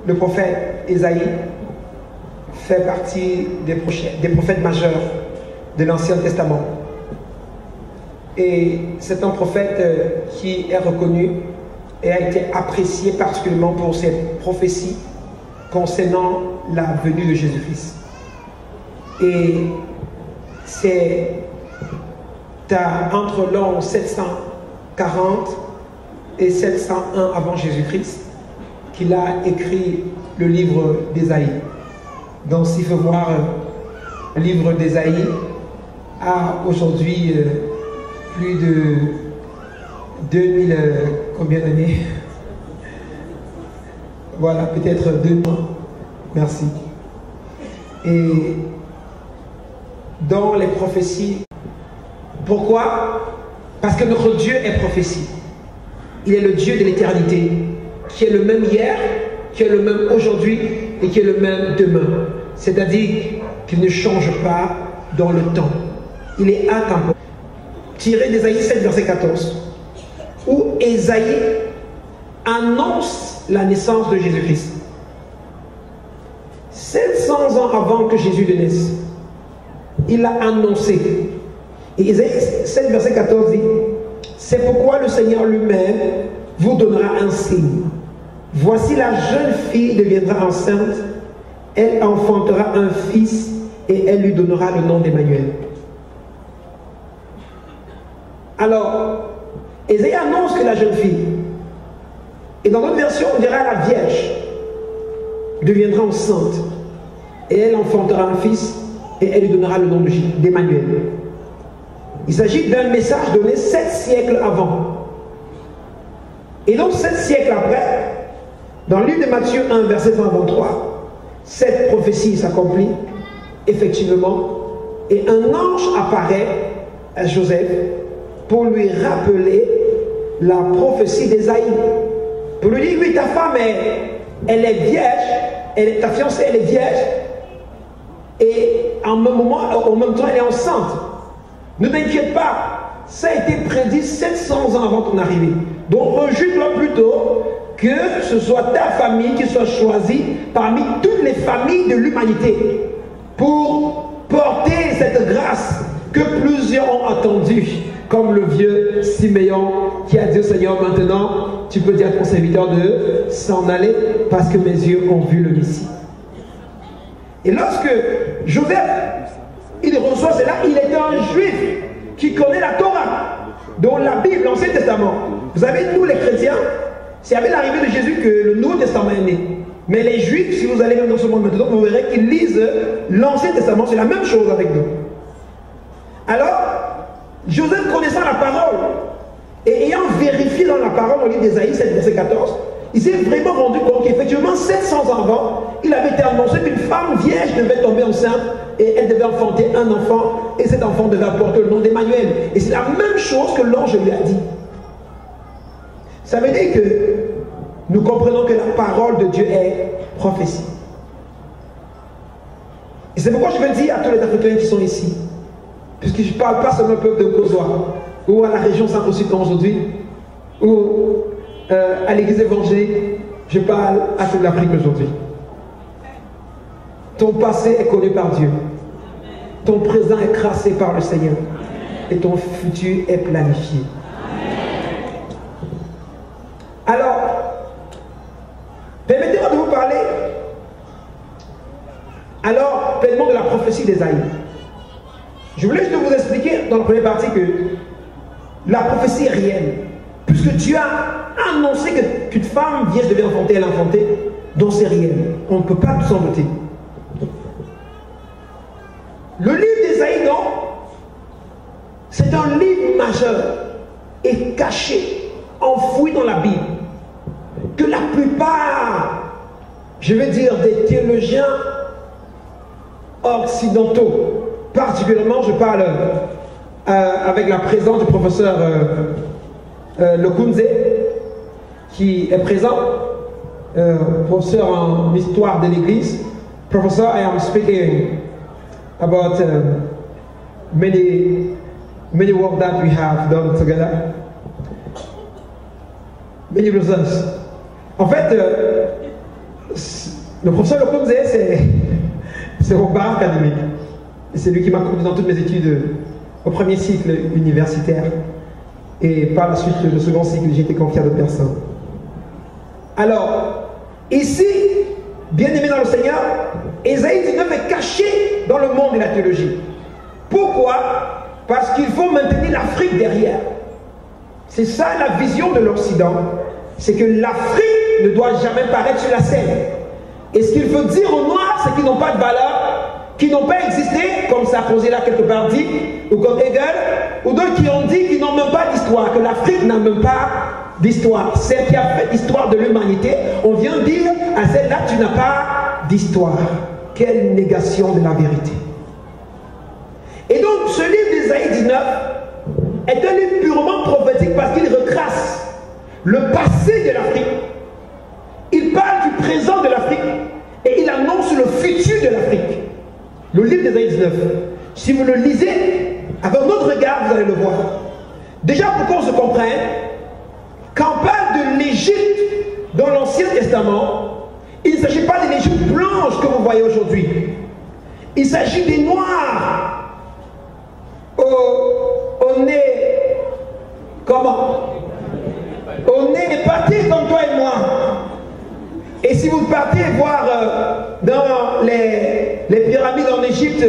Le prophète Ésaïe fait partie des prophètes majeurs de l'Ancien Testament. Et c'est un prophète qui est reconnu et a été apprécié particulièrement pour ses prophéties concernant la venue de Jésus-Christ. Et c'est entre l'an 740 et 701 avant Jésus-Christ qu'il a écrit le livre d'Ésaïe. Donc s'il faut voir le livre d'Ésaïe a aujourd'hui plus de 2000 combien d'années? Voilà, peut-être 2 ans. Merci. Et dans les prophéties, pourquoi? Parce que notre Dieu est prophétie. Il est le Dieu de l'éternité, qui est le même hier, qui est le même aujourd'hui et qui est le même demain. C'est-à-dire qu'il ne change pas dans le temps. Il est intemporel. Tiré d'Ésaïe 7, verset 14, où Ésaïe annonce la naissance de Jésus-Christ. 700 ans avant que Jésus ne naisse, il a annoncé. Et Ésaïe 7, verset 14 dit: c'est pourquoi le Seigneur lui-même vous donnera un signe. Voici, la jeune fille deviendra enceinte, elle enfantera un fils et elle lui donnera le nom d'Emmanuel. Alors, Ésaïe annonce que la jeune fille, et dans d'autres versions on dira la Vierge, deviendra enceinte et elle enfantera un fils et elle lui donnera le nom d'Emmanuel. Il s'agit d'un message donné 7 siècles avant. Et donc 7 siècles après, dans le livre de Matthieu 1, verset 123, cette prophétie s'accomplit effectivement et un ange apparaît à Joseph pour lui rappeler la prophétie d'Ésaïe. Pour lui dire: oui, ta femme elle est vierge, ta fiancée elle est vierge et en même temps elle est enceinte. Ne t'inquiète pas, ça a été prédit 700 ans avant ton arrivée. Donc rejute-le plutôt que ce soit ta famille qui soit choisie parmi toutes les familles de l'humanité pour porter cette grâce que plusieurs ont attendue, comme le vieux Siméon qui a dit au Seigneur: maintenant tu peux dire à ton serviteur de s'en aller parce que mes yeux ont vu le Messie. Et lorsque Joseph il reçoit cela, il était un juif qui connaît la Torah, dont la Bible, l'Ancien Testament. Vous savez, nous les chrétiens, c'est avec l'arrivée de Jésus que le Nouveau Testament est né. Mais les Juifs, si vous allez dans ce monde maintenant, vous verrez qu'ils lisent l'Ancien Testament, c'est la même chose avec nous. Alors, Joseph connaissant la parole, et ayant vérifié dans la parole, au livre d'Ésaïe 7, verset 14, il s'est vraiment rendu compte qu'effectivement, 700 ans avant, il avait été annoncé qu'une femme vierge devait tomber enceinte et elle devait enfanter un enfant, et cet enfant devait porter le nom d'Emmanuel. Et c'est la même chose que l'ange lui a dit. Ça veut dire que nous comprenons que la parole de Dieu est prophétie. Et c'est pourquoi je veux dire à tous les Africains qui sont ici, puisque je ne parle pas seulement au peuple de Kosoa, ou à la région Centre-Occitan aujourd'hui, ou à l'église évangélique, je parle à toute l'Afrique aujourd'hui. Ton passé est connu par Dieu. Ton présent est tracé par le Seigneur. Et ton futur est planifié. Alors, permettez-moi de vous parler alors pleinement de la prophétie d'Ésaïe. Je voulais juste vous expliquer dans la première partie que la prophétie est réelle. Puisque Dieu a annoncé qu'une femme vierge devait enfanter, elle a enfanté, donc c'est réel. On ne peut pas s'en douter. Le livre d'Ésaïe, donc, c'est un livre majeur et caché, enfoui dans la Bible, que la plupart, je vais dire, des théologiens occidentaux, particulièrement, je parle avec la présence du professeur Lokunze, qui est présent, professeur en histoire de l'Église. Professor, I am speaking about many work that we have done together, many results. En fait, Le professeur Lokonze, c'est mon bar académique. C'est lui qui m'a conduit dans toutes mes études au premier cycle universitaire. Et par la suite, le second cycle, j'ai été confié à d'autres personnes. Alors, ici, bien-aimé dans le Seigneur, Ésaïe 19 est caché dans le monde de la théologie. Pourquoi? Parce qu'il faut maintenir l'Afrique derrière. C'est ça la vision de l'Occident. C'est que l'Afrique ne doit jamais paraître sur la scène. Et ce qu'il veut dire aux Noirs, c'est qu'ils n'ont pas de valeur, qu'ils n'ont pas existé, comme Sarkozy là quelque part dit, ou comme Hegel, ou d'autres qui ont dit qu'ils n'ont même pas d'histoire, que l'Afrique n'a même pas d'histoire. Celle qui a fait l'histoire de l'humanité, on vient dire à celle-là, tu n'as pas d'histoire. Quelle négation de la vérité. Et donc, ce livre d'Ésaïe 19 est un livre purement prophétique parce qu'il retrace le passé de l'Afrique. Il parle du présent de l'Afrique et il annonce le futur de l'Afrique. Le livre d'Ésaïe 19. Si vous le lisez, avec un autre regard, vous allez le voir. Déjà, pour qu'on se comprenne, quand on parle de l'Égypte dans l'Ancien Testament, il ne s'agit pas de l'Égypte blanche que vous voyez aujourd'hui. Il s'agit des Noirs au nez, comment? Au nez épaté comme toi et moi. Et si vous partez voir dans les pyramides en Égypte,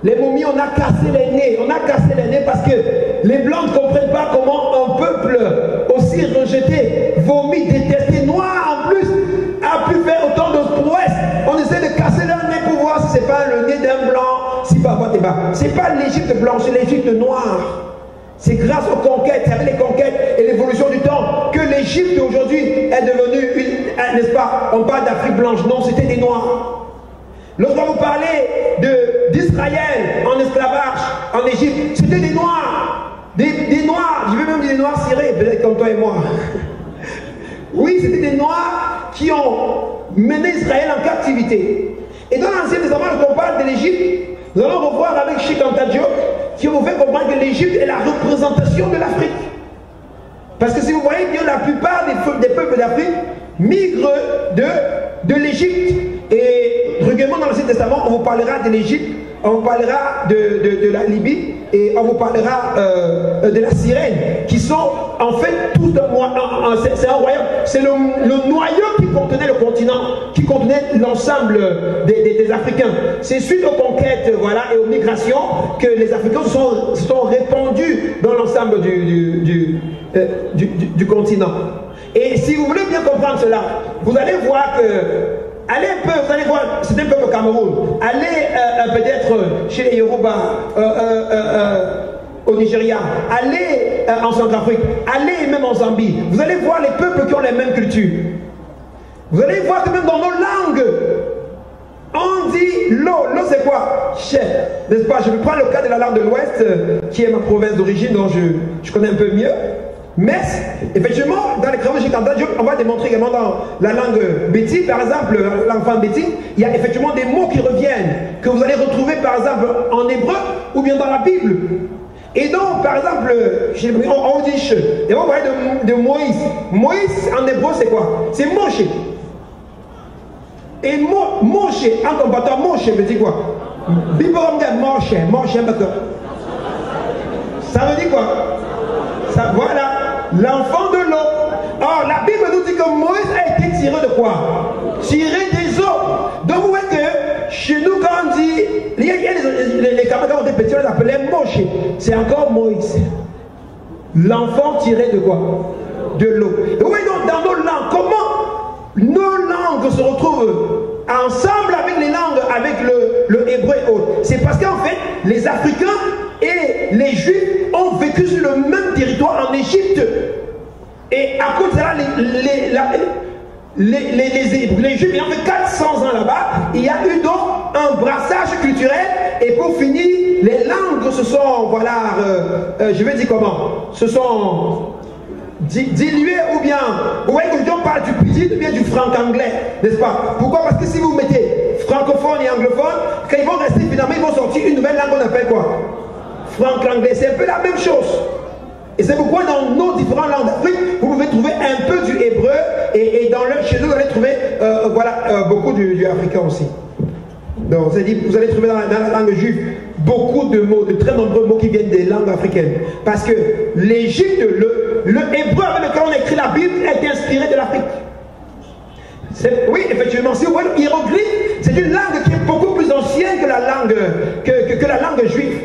les momies, on a cassé les nez. On a cassé les nez parce que les Blancs ne comprennent pas comment un peuple aussi rejeté, vomi, détesté, noir en plus, a pu faire autant de prouesses. On essaie de casser leur nez pour voir si ce n'est pas le nez d'un Blanc, si pas votre débat. Ce n'est pas l'Égypte blanche, c'est l'Égypte noire. C'est grâce aux conquêtes, avec les conquêtes et l'évolution du temps, que l'Égypte aujourd'hui est devenue une, n'est-ce pas, on parle d'Afrique blanche, non, c'était des Noirs. Lorsqu'on vous parlait d'Israël en esclavage en Égypte, c'était des Noirs. Des Noirs, je veux même dire des Noirs cirés, peut-être comme toi et moi. Oui, c'était des Noirs qui ont mené Israël en captivité. Et dans l'Ancien Testament, quand on parle de l'Égypte, nous allons revoir avec Cheikh Anta Diop qui vous fait comprendre que l'Égypte est la représentation de l'Afrique. Parce que si vous voyez bien, la plupart des peuples d'Afrique migrent de l'Égypte. Et régulièrement dans l'Ancien Testament, on vous parlera de l'Égypte, on vous parlera de la Libye et on vous parlera de la Cyrène, qui sont en fait tout c'est un royaume, c'est le noyau qui contenait le continent, qui contenait l'ensemble des Africains. C'est suite aux conquêtes, voilà, et aux migrations que les Africains se sont répandus dans l'ensemble du continent. Et si vous voulez bien comprendre cela, vous allez voir que allez un peu, vous allez voir, c'est un peu au Cameroun. Allez peut-être chez les Yoruba, au Nigeria. Allez en Centrafrique. Allez même en Zambie. Vous allez voir les peuples qui ont les mêmes cultures. Vous allez voir que même dans nos langues, on dit l'eau. L'eau c'est quoi? Chef. N'est-ce pas? Je vais prendre le cas de la langue de l'Ouest, qui est ma province d'origine, dont je connais un peu mieux. Mais, effectivement, dans les travaux de Cheikh Anta Diop, on va démontrer également dans la langue béti, par exemple, l'enfant béti, il y a effectivement des mots qui reviennent, que vous allez retrouver par exemple en hébreu ou bien dans la Bible. Et donc, par exemple, on dit, et on va parler de Moïse. Moïse en hébreu c'est quoi? C'est Moshe. Et Moshe, en combattant Moshe, veut dire quoi? Moshe, ça veut dire quoi? Ça, voilà. L'enfant de l'eau. Or, la Bible nous dit que Moïse a été tiré de quoi? Tiré des eaux. Donc, vous voyez que chez nous, quand on dit, il y a les camarades qui ont été petits, on les appelait Moshe. C'est encore Moïse. L'enfant tiré de quoi? De l'eau. Et vous voyez donc, dans nos langues, comment nos langues se retrouvent ensemble avec les langues, avec le hébreu et autres? C'est parce qu'en fait, les Africains et les Juifs ont vécu sur le même territoire en Égypte. Et à cause de cela, les Juifs ayant fait 400 ans là-bas, il y a eu donc un brassage culturel. Et pour finir, les langues se sont, voilà, je vais dire comment, se sont diluées ou bien, vous voyez qu'aujourd'hui on parle du pidgin ou bien du franc-anglais, n'est-ce pas? Pourquoi? Parce que si vous mettez francophone et anglophone, quand ils vont rester, finalement ils vont sortir une nouvelle langue qu'on appelle quoi? Franc-anglais, c'est un peu la même chose. Et c'est pourquoi dans nos différentes langues d'Afrique, vous pouvez trouver un peu du hébreu et chez nous, vous allez trouver voilà, beaucoup du Dieu africain aussi. Donc, c'est-à-dire, vous allez trouver dans la langue juive beaucoup de mots, de très nombreux mots qui viennent des langues africaines. Parce que l'Égypte, le hébreu avec lequel on écrit la Bible est inspiré de l'Afrique. Oui, effectivement, si vous voyez le hiéroglyphe, c'est une langue qui est beaucoup plus ancienne que la langue, que la langue juive.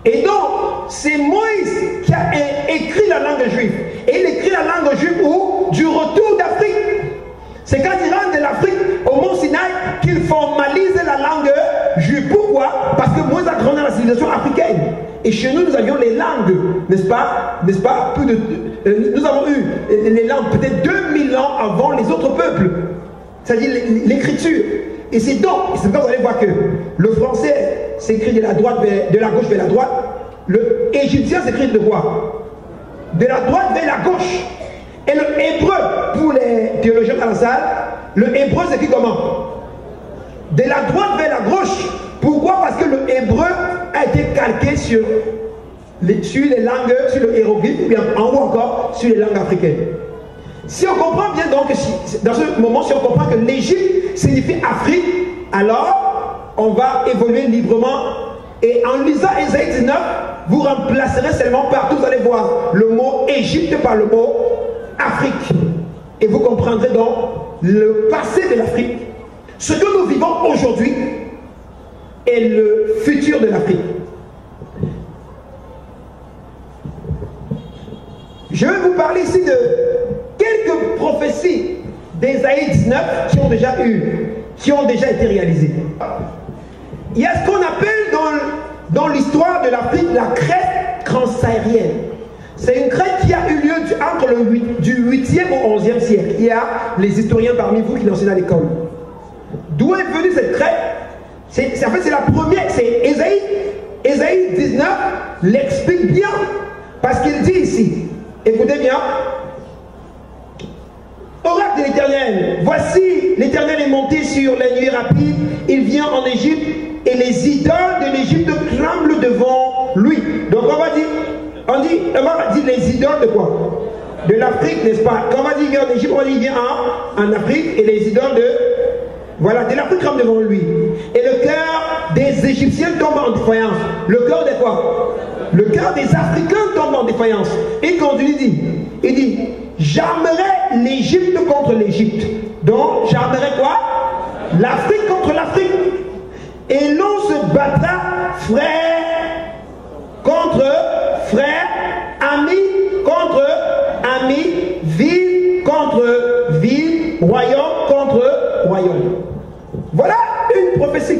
Et donc, c'est Moïse qui a écrit la langue juive. Et il écrit la langue juive où? Du retour d'Afrique. C'est quand il rentre de l'Afrique au mont Sinaï qu'il formalise la langue juive. Pourquoi? Parce que Moïse a grandi dans la civilisation africaine. Et chez nous, nous avions les langues, n'est-ce pas? Nous avons eu les langues peut-être 2000 ans avant les autres peuples. C'est-à-dire l'écriture. Et c'est donc, c'est quand vous allez voir que le français s'écrit de la gauche vers la droite. Le égyptien s'écrit de quoi? De la droite vers la gauche. Et le hébreu, pour les théologiens dans la salle, le hébreu s'écrit comment? De la droite vers la gauche. Pourquoi? Parce que le hébreu a été calqué sur les langues, sur le hiéroglyphe, ou bien en haut encore, sur les langues africaines. Si on comprend bien donc, dans ce moment, si on comprend que l'Égypte signifie Afrique, alors on va évoluer librement. Et en lisant Ésaïe 19, vous remplacerez seulement partout, vous allez voir le mot Égypte par le mot Afrique. Et vous comprendrez donc le passé de l'Afrique, ce que nous vivons aujourd'hui et le futur de l'Afrique. Je vais vous parler ici de quelques prophéties d'Ésaïe 19 qui ont déjà été réalisées. Il y a ce qu'on appelle dans l'histoire de l'Afrique la crête transsaharienne. C'est une crête qui a eu lieu entre du 8e au 11e siècle. Il y a les historiens parmi vous qui l'enseignent à l'école. D'où est venue cette crête? En fait, c'est la première, c'est Ésaïe 19 l'explique bien. Parce qu'il dit ici, écoutez bien, oracle de l'Éternel, voici l'Éternel est monté sur les nuées rapides, il vient en Égypte et les idoles de l'Égypte tremblent devant lui. Donc on va dire les idoles de quoi? De l'Afrique, n'est-ce pas? Quand on va dire il vient en Égypte, on va dire il vient en Afrique et les idoles de l'Afrique tremblent devant lui. Et le cœur des Égyptiens tombe en défaillance. Le cœur de quoi? Le cœur des Africains tombe en défaillance. Et quand il dit, j'armerai l'Égypte contre l'Égypte. Donc, j'armerai quoi? L'Afrique contre l'Afrique. Et l'on se battra frère contre frère, ami contre ami, ville contre ville, royaume contre royaume. Voilà une prophétie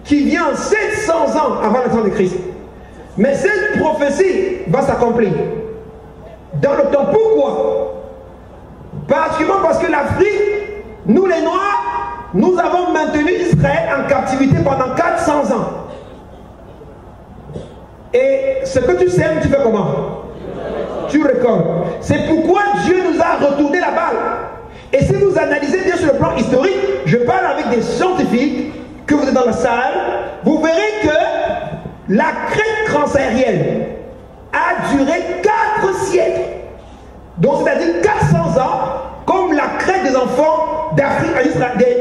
qui vient 700 ans avant la naissance de Christ. Mais cette prophétie va s'accomplir dans le temps. Pourquoi? Particulièrement parce que l'Afrique, nous les Noirs, nous avons maintenu Israël en captivité pendant 400 ans. Et ce que tu sèmes, tu fais comment? Tu récoltes. C'est pourquoi Dieu nous a retourné la balle. Et si vous analysez bien sur le plan historique, je parle avec des scientifiques, que vous êtes dans la salle, vous verrez que la crête transsaharienne a duré 4 siècles. Donc c'est-à-dire 400 ans, comme la crête des enfants d'Afrique,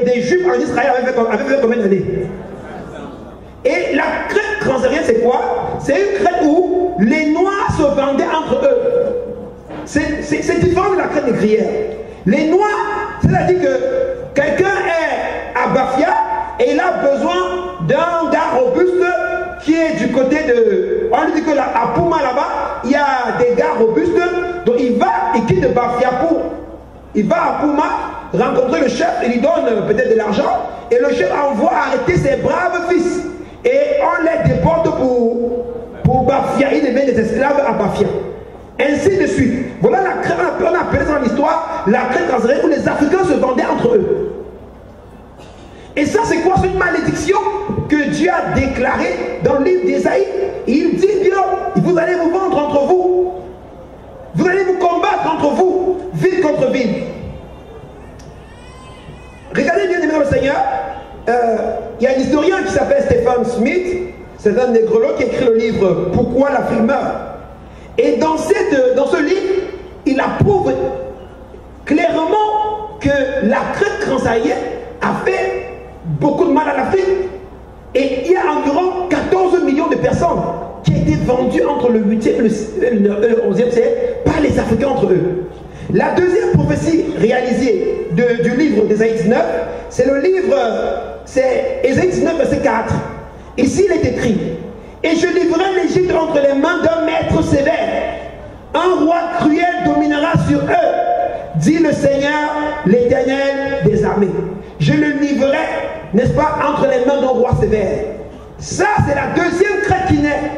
des Juifs en Israël avait fait combien d'années? Et la crête transsaharienne, c'est quoi? C'est une crête où les Noirs se vendaient entre eux. C'est différent de la crête négrière. Les Noirs, c'est-à-dire que quelqu'un est à Bafia et il a besoin d'un gars robuste qui est du côté de... On lui dit que à Pouma là-bas, il y a des gars robustes. Donc il quitte Bafia il va à Pouma rencontrer le chef, il lui donne peut-être de l'argent et le chef envoie arrêter ses braves fils. Et on les déporte pour Bafia. Il met des esclaves à Bafia. Ainsi de suite. Voilà la crête, on appelle ça dans l'histoire la crête transsaharienne où les Africains se vendaient entre eux. Et ça, c'est quoi? C'est une malédiction que Dieu a déclarée dans le livre d'Ésaïe. Il dit bien, vous allez vous vendre entre vous. Vous allez vous combattre entre vous, ville contre ville. Regardez bien, aimé le Seigneur. Il y a un historien qui s'appelle Stephen Smith. C'est un négrologue qui écrit le livre Pourquoi l'Afrique meurt. Et dans ce livre, il approuve clairement que la crête cancre sahélien a fait beaucoup de mal à l'Afrique. Et il y a environ 14 millions de personnes qui ont été vendues entre le 8e et le 11e siècle par les Africains entre eux. La deuxième prophétie réalisée du livre d'Ésaïe 19, c'est le livre, c'est Ésaïe 19, verset 4. Ici, il est écrit: et je livrerai l'Égypte entre les mains d'un maître sévère. Un roi cruel dominera sur eux, dit le Seigneur, l'Éternel des armées. Je le livrerai, n'est-ce pas, entre les mains d'un roi sévère. Ça, c'est la deuxième crête qui naît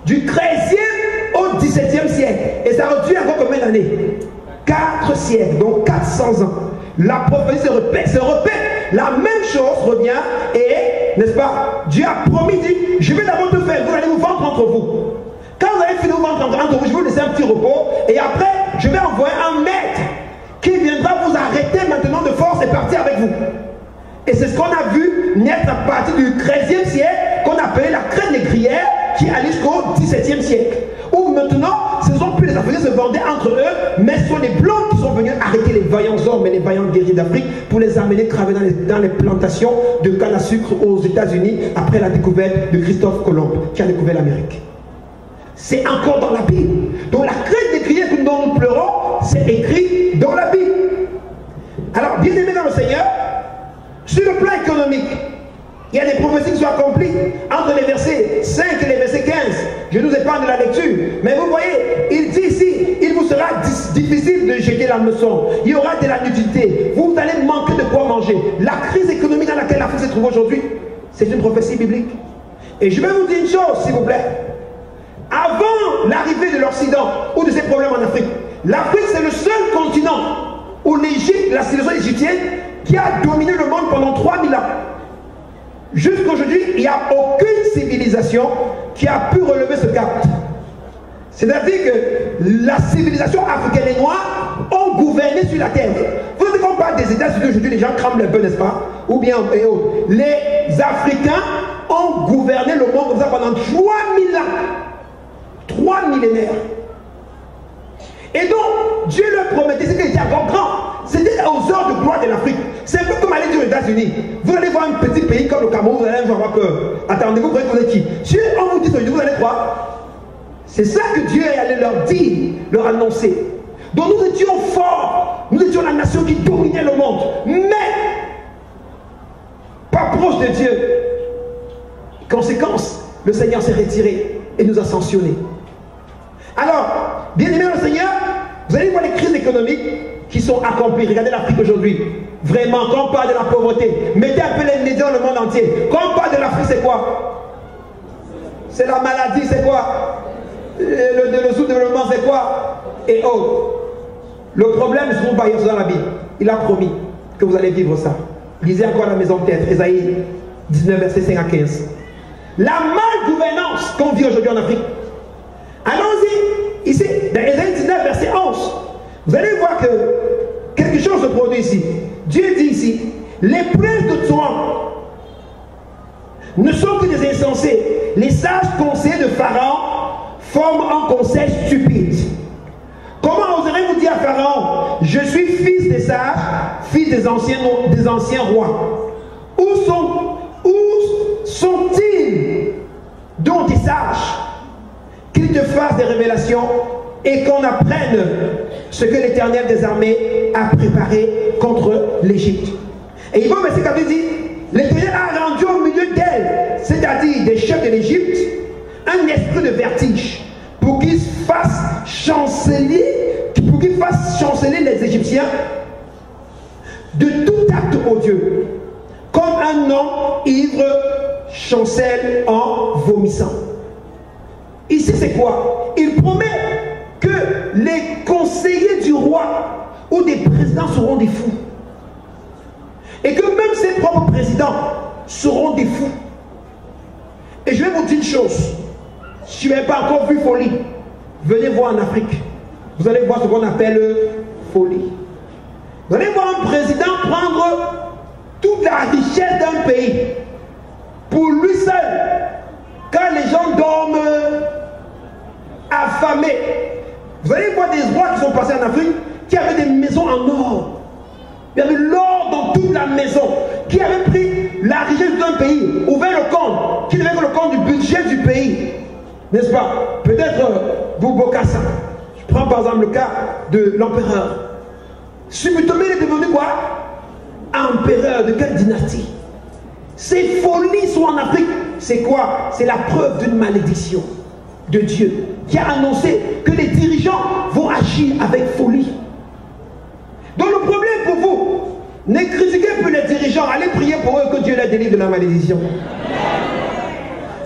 du 13e au 17e siècle. Et ça reduit encore combien d'années? 4 siècles, donc 400 ans. La prophétie se répète, la même chose revient et, n'est-ce pas, Dieu a promis, dit, je vais d'abord tout faire, vous allez vous vendre entre vous. Quand vous allez finir vous vendre entre vous, je vais vous laisser un petit repos et après, je vais envoyer un maître qui viendra vous arrêter maintenant de force et partir avec vous. Et c'est ce qu'on a vu naître à partir du 13e siècle, qu'on appelait la crête négrière, qui allait jusqu'au 17e siècle. Où maintenant, ce ne sont plus les Africains qui se vendaient entre eux, mais ce sont les Blancs qui sont venus arrêter les vaillants hommes et les vaillants guerriers d'Afrique pour les amener travailler dans les plantations de canne à sucre aux États-Unis après la découverte de Christophe Colomb, qui a découvert l'Amérique. C'est encore dans la Bible. Donc la crête négrière dont nous pleurons, c'est écrit dans la Bible. Alors, bien aimé dans le Seigneur, sur le plan économique, il y a des prophéties qui sont accomplies entre les versets 5 et les versets 15. Je nous épargne de la lecture. Mais vous voyez, il dit ici, il vous sera difficile de jeter la leçon. Il y aura de la nudité. Vous allez manquer de quoi manger. La crise économique dans laquelle l'Afrique se trouve aujourd'hui, c'est une prophétie biblique. Et je vais vous dire une chose, s'il vous plaît. Avant l'arrivée de l'Occident ou de ces problèmes en Afrique, l'Afrique c'est le seul continent où l'Égypte, la civilisation égyptienne, qui a dominé le monde pendant 3000 ans. Jusqu'aujourd'hui, il n'y a aucune civilisation qui a pu relever ce cap. C'est-à-dire que la civilisation africaine et noire ont gouverné sur la terre. Vous savez qu'on parle des États-Unis aujourd'hui, les gens crament un peu, n'est-ce pas? Ou bien, les Africains ont gouverné le monde comme ça pendant 3000 ans. 3 millénaires. Et donc, Dieu leur promettait, c'était déjà grand. C'était aux heures de gloire de l'Afrique. C'est un peu comme aller aux États-Unis. Vous allez voir un petit pays comme le Cameroun, vous allez avoir peur. Attendez, vous croyez que vous êtes qui? Si on vous dit aujourd'hui, vous allez croire. C'est ça que Dieu est allé leur dire, leur annoncer. Donc nous étions forts. Nous étions la nation qui dominait le monde. Mais, pas proche de Dieu. Conséquence, le Seigneur s'est retiré et nous a sanctionnés. Alors, bien aimé le Seigneur, vous allez voir les crises économiques qui sont accomplies. Regardez l'Afrique aujourd'hui. Vraiment, quand on parle de la pauvreté, mettez un peu les médias dans le monde entier. Quand on parle de l'Afrique, c'est quoi? C'est la maladie, c'est quoi? Le sous-développement, c'est quoi? Et autres. Le problème ne se trouve pas dans la Bible. Il a promis que vous allez vivre ça. Lisez encore la maison peut-être, Ésaïe 19, verset 5 à 15. La mal-gouvernance qu'on vit aujourd'hui en Afrique. Allons-y, ici, dans Ésaïe 19, verset 11. Vous allez voir que quelque chose se produit ici. Dieu dit ici, les princes de toi ne sont que des insensés. Les sages conseillers de Pharaon forment un conseil stupide. Comment oserez-vous dire à Pharaon, je suis fils des sages, fils des anciens rois? Où sont-ils donc des sages? Qu'ils te fassent des révélations et qu'on apprenne ce que l'Éternel des armées a préparé contre l'Égypte. Et il va au verset 4 dit, l'Éternel a rendu au milieu d'elle, c'est-à-dire des chefs de l'Égypte, un esprit de vertige pour qu'ils fassent chanceler les Égyptiens de tout acte odieux, comme un homme ivre chancelle en vomissant. Ici c'est quoi? Il promet que les conseillers du roi ou des présidents seront des fous. Et que même ses propres présidents seront des fous. Et je vais vous dire une chose. Si vous n'avez pas encore vu folie, venez voir en Afrique. Vous allez voir ce qu'on appelle folie. Vous allez voir un président prendre toute la richesse d'un pays pour lui seul. Quand les gens dorment affamés, vous allez voir des rois qui sont passés en Afrique qui avaient des maisons en or. Il y avait l'or dans toute maison, qui avait pris la richesse d'un pays, ouvert le compte, qui devait faire le compte du budget du pays. N'est-ce pas? Peut-être Boubacar. Je prends par exemple le cas de l'empereur. Subitement, il est devenu quoi? Empereur de quelle dynastie? Ces folies sont en Afrique. C'est quoi? C'est la preuve d'une malédiction de Dieu qui a annoncé que les dirigeants vont agir avec folie. Donc le problème pour vous, ne critiquez plus les dirigeants, allez prier pour eux que Dieu les délivre de la malédiction.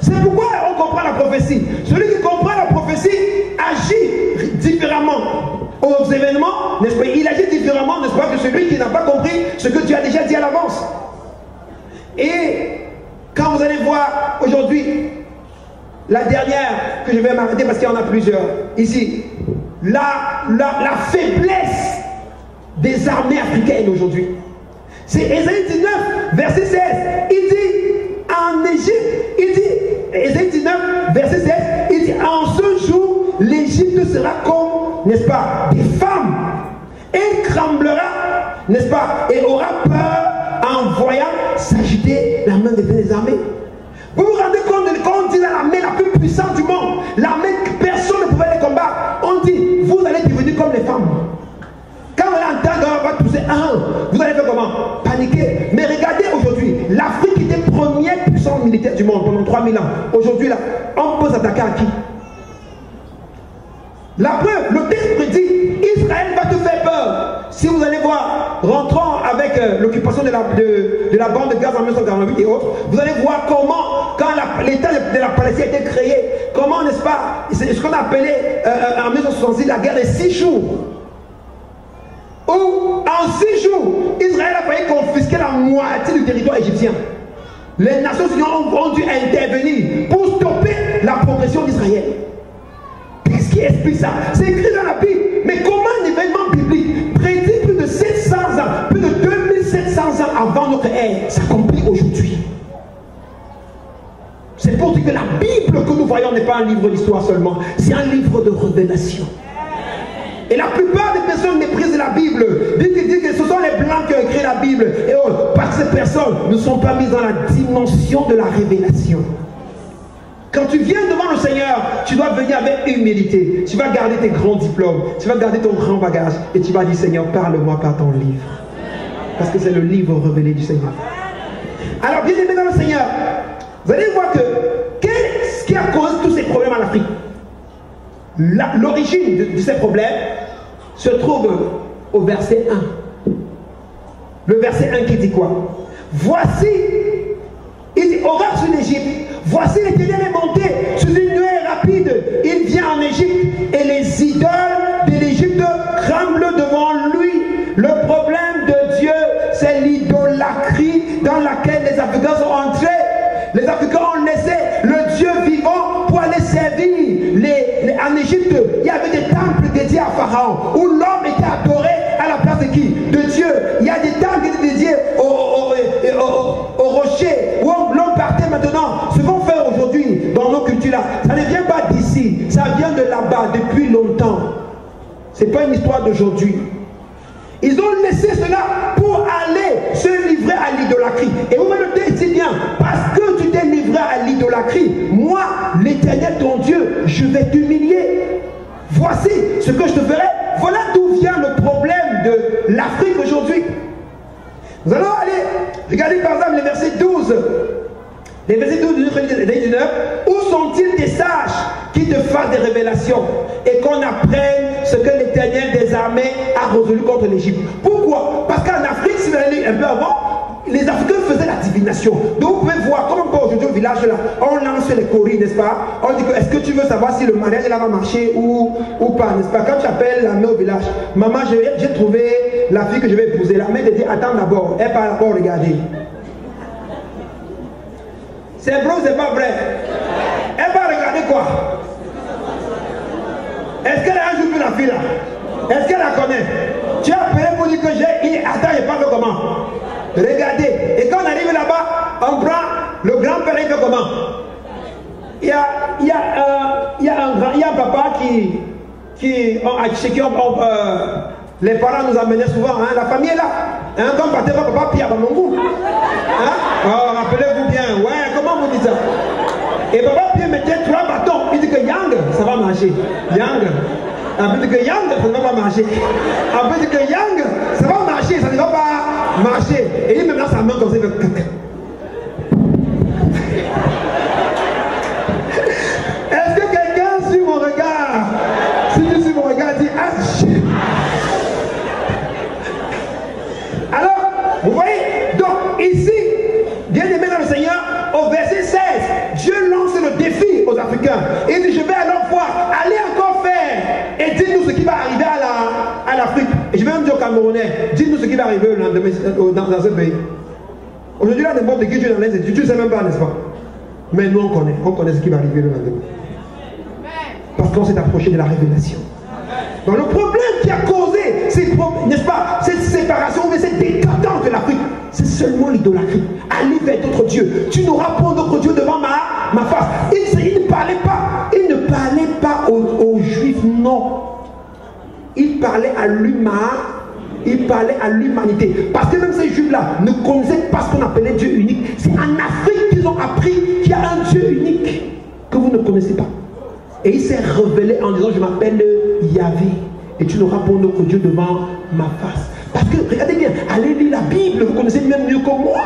C'est pourquoi on comprend la prophétie. Celui qui comprend la prophétie agit différemment aux événements, n'est-ce pas? Il agit différemment, n'est-ce pas, que celui qui n'a pas compris ce que Dieu a déjà dit à l'avance. Et quand vous allez voir aujourd'hui, la dernière que je vais m'arrêter parce qu'il y en a plusieurs ici, la faiblesse des armées africaines aujourd'hui. C'est Ésaïe 19, verset 16. Il dit en Égypte, il dit, Ésaïe 19, verset 16, il dit en ce jour, l'Égypte sera comme, n'est-ce pas, des femmes. Elle tremblera, n'est-ce pas, et aura peur en voyant s'agiter la main des armées. Vous vous rendez compte de quand on dit l'armée la plus puissante du monde, l'armée que personne ne pouvait les combattre, on dit vous allez devenir comme les femmes. Quand vous allez entendre on va tousser, vous allez faire comment? Paniquer. Mais regardez aujourd'hui, l'Afrique était première puissance militaire du monde pendant 3000 ans. Aujourd'hui là, on peut s'attaquer à qui? La preuve, le texte prédit, Israël va te faire peur. Si vous allez voir, rentrant avec l'occupation de la bande de Gaza en 1948 et autres, vous allez voir comment, quand l'État de la Palestine a été créé, comment, n'est-ce pas, c'est ce qu'on a appelé en 1966 la guerre des 6 jours. Où, en 6 jours, Israël a failli confisquer la moitié du territoire égyptien. Les Nations Unies ont dû intervenir pour stopper la progression d'Israël. Qu'est-ce qui explique ça? C'est écrit dans la Bible. Mais comment un événement biblique prédit plus de 700 ans, plus de 2700 ans avant notre ère, s'accomplit aujourd'hui? C'est pour dire que la Bible que nous voyons n'est pas un livre d'histoire seulement, c'est un livre de révélation. Et la plupart des personnes méprisent la Bible, disent que ce sont les Blancs qui ont écrit la Bible. Et parce que ces personnes ne sont pas mises dans la dimension de la révélation. Quand tu viens devant le Seigneur, tu dois venir avec humilité. Tu vas garder tes grands diplômes, tu vas garder ton grand bagage et tu vas dire Seigneur, parle-moi par ton livre. Parce que c'est le livre révélé du Seigneur. Alors bien aimé dans le Seigneur, vous allez voir que qu'est-ce qui a causé tous ces problèmes en Afrique? L'origine de ces problèmes se trouve au verset 1. Le verset 1 qui dit quoi? Voici, il dit, horreur sur l'Égypte. Voici l'Éternel est monté sur une nuée rapide. Il vient en Égypte et les idoles de l'Égypte tremblent devant lui. Le problème de Dieu, c'est l'idolâtrie dans laquelle les Africains sont entrés. Les Africains ont laissé le Dieu vivant pour aller servir. En Égypte, il y avait des temples dédiés à Pharaon où l'homme était adoré à la place de qui? De Dieu. Il y a des temples qui étaient dédiés au rocher où l'homme partait maintenant. Ce qu'on fait aujourd'hui dans nos cultures-là, ça ne vient pas d'ici, ça vient de là-bas depuis longtemps. Ce n'est pas une histoire d'aujourd'hui. Ils ont laissé cela pour aller se livrer à l'idolâtrie. Et vous me le dites si bien, parce que tu t'es livré à l'idolâtrie, moi, l'Éternel ton Dieu, je vais t'humilier. Voici ce que je te ferai. Voilà d'où vient le problème de l'Afrique aujourd'hui. Nous allons aller, regardez par exemple les versets 12. Les versets 12 et 19. Où sont-ils des sages qui te fassent des révélations et qu'on apprenne ce que l'Éternel des armées a résolu contre l'Égypte? Pourquoi? Parce qu'en Afrique, si vous allez un peu avant, les Africains faisaient la divination. Donc vous pouvez voir, comme on peut aujourd'hui au village là, on lance les coris, n'est-ce pas? On dit que est-ce que tu veux savoir si le mariage là va marcher ou pas, n'est-ce pas? Quand tu appelles la mère au village, maman, j'ai trouvé la fille que je vais épouser. La mère te dit, attends d'abord, elle parle d'abord, regardez. C'est vrai ou c'est pas vrai? Elle va regarder quoi? Est-ce qu'elle a un jour vu la fille là? Est-ce qu'elle la connaît? Tu as appelé pour dire que j'ai... Attends, je parle comment? Regardez. Et quand on arrive là-bas, on prend le grand-père, il fait comment? Il y a un papa qui Les parents nous amenaient souvent, hein, la famille est là. Hein, comme partait papa Pierre dans mon goût. Hein? Oh, rappelez-vous bien, ouais, comment vous dites ça? Et papa Pierre mettait 3 bâtons. Il dit que Yang, ça va marcher. Yang. Après, il dit que Yang, ça ne va pas marcher. Après, il dit que Yang, ça va marcher, ça ne va pas marcher. Et il me lance sa main comme ça, il fait caca. Est-ce que quelqu'un suit mon regard? Si tu suis mon regard, dis ah, shit. Alors, vous voyez, donc ici, bien aimé dans le Seigneur, au verset 16, Dieu lance le défi aux Africains. Il dit, je vais alors voir, allez encore faire, et dites-nous ce qui va arriver à l'Afrique. Et je vais même dire aux Camerounais, dites-nous ce qui va arriver dans ce pays. Aujourd'hui, là, n'importe qui Dieu dans les études, tu ne sais même pas, n'est-ce pas? Mais nous, on connaît ce qui va arriver le lendemain. Parce qu'on s'est approché de la révélation. Donc le problème qui a causé, n'est-ce pas, cette séparation, mais cette décadence de l'Afrique, c'est seulement l'idolâtrie. Aller vers d'autres dieux. Tu n'auras pas d'autres dieux devant ma face. Il ne parlait pas aux Juifs, non. Il parlait à l'humain. Il parlait à l'humanité. Parce que même ces Juifs-là ne connaissaient pas ce qu'on appelait Dieu unique. C'est en Afrique qu'ils ont appris qu'il y a un Dieu unique que vous ne connaissez pas. Et il s'est révélé en disant, je m'appelle Yahvé. Et tu n'auras pas d'autre Dieu devant ma face. Parce que, regardez bien, allez lire la Bible, vous connaissez même mieux que moi.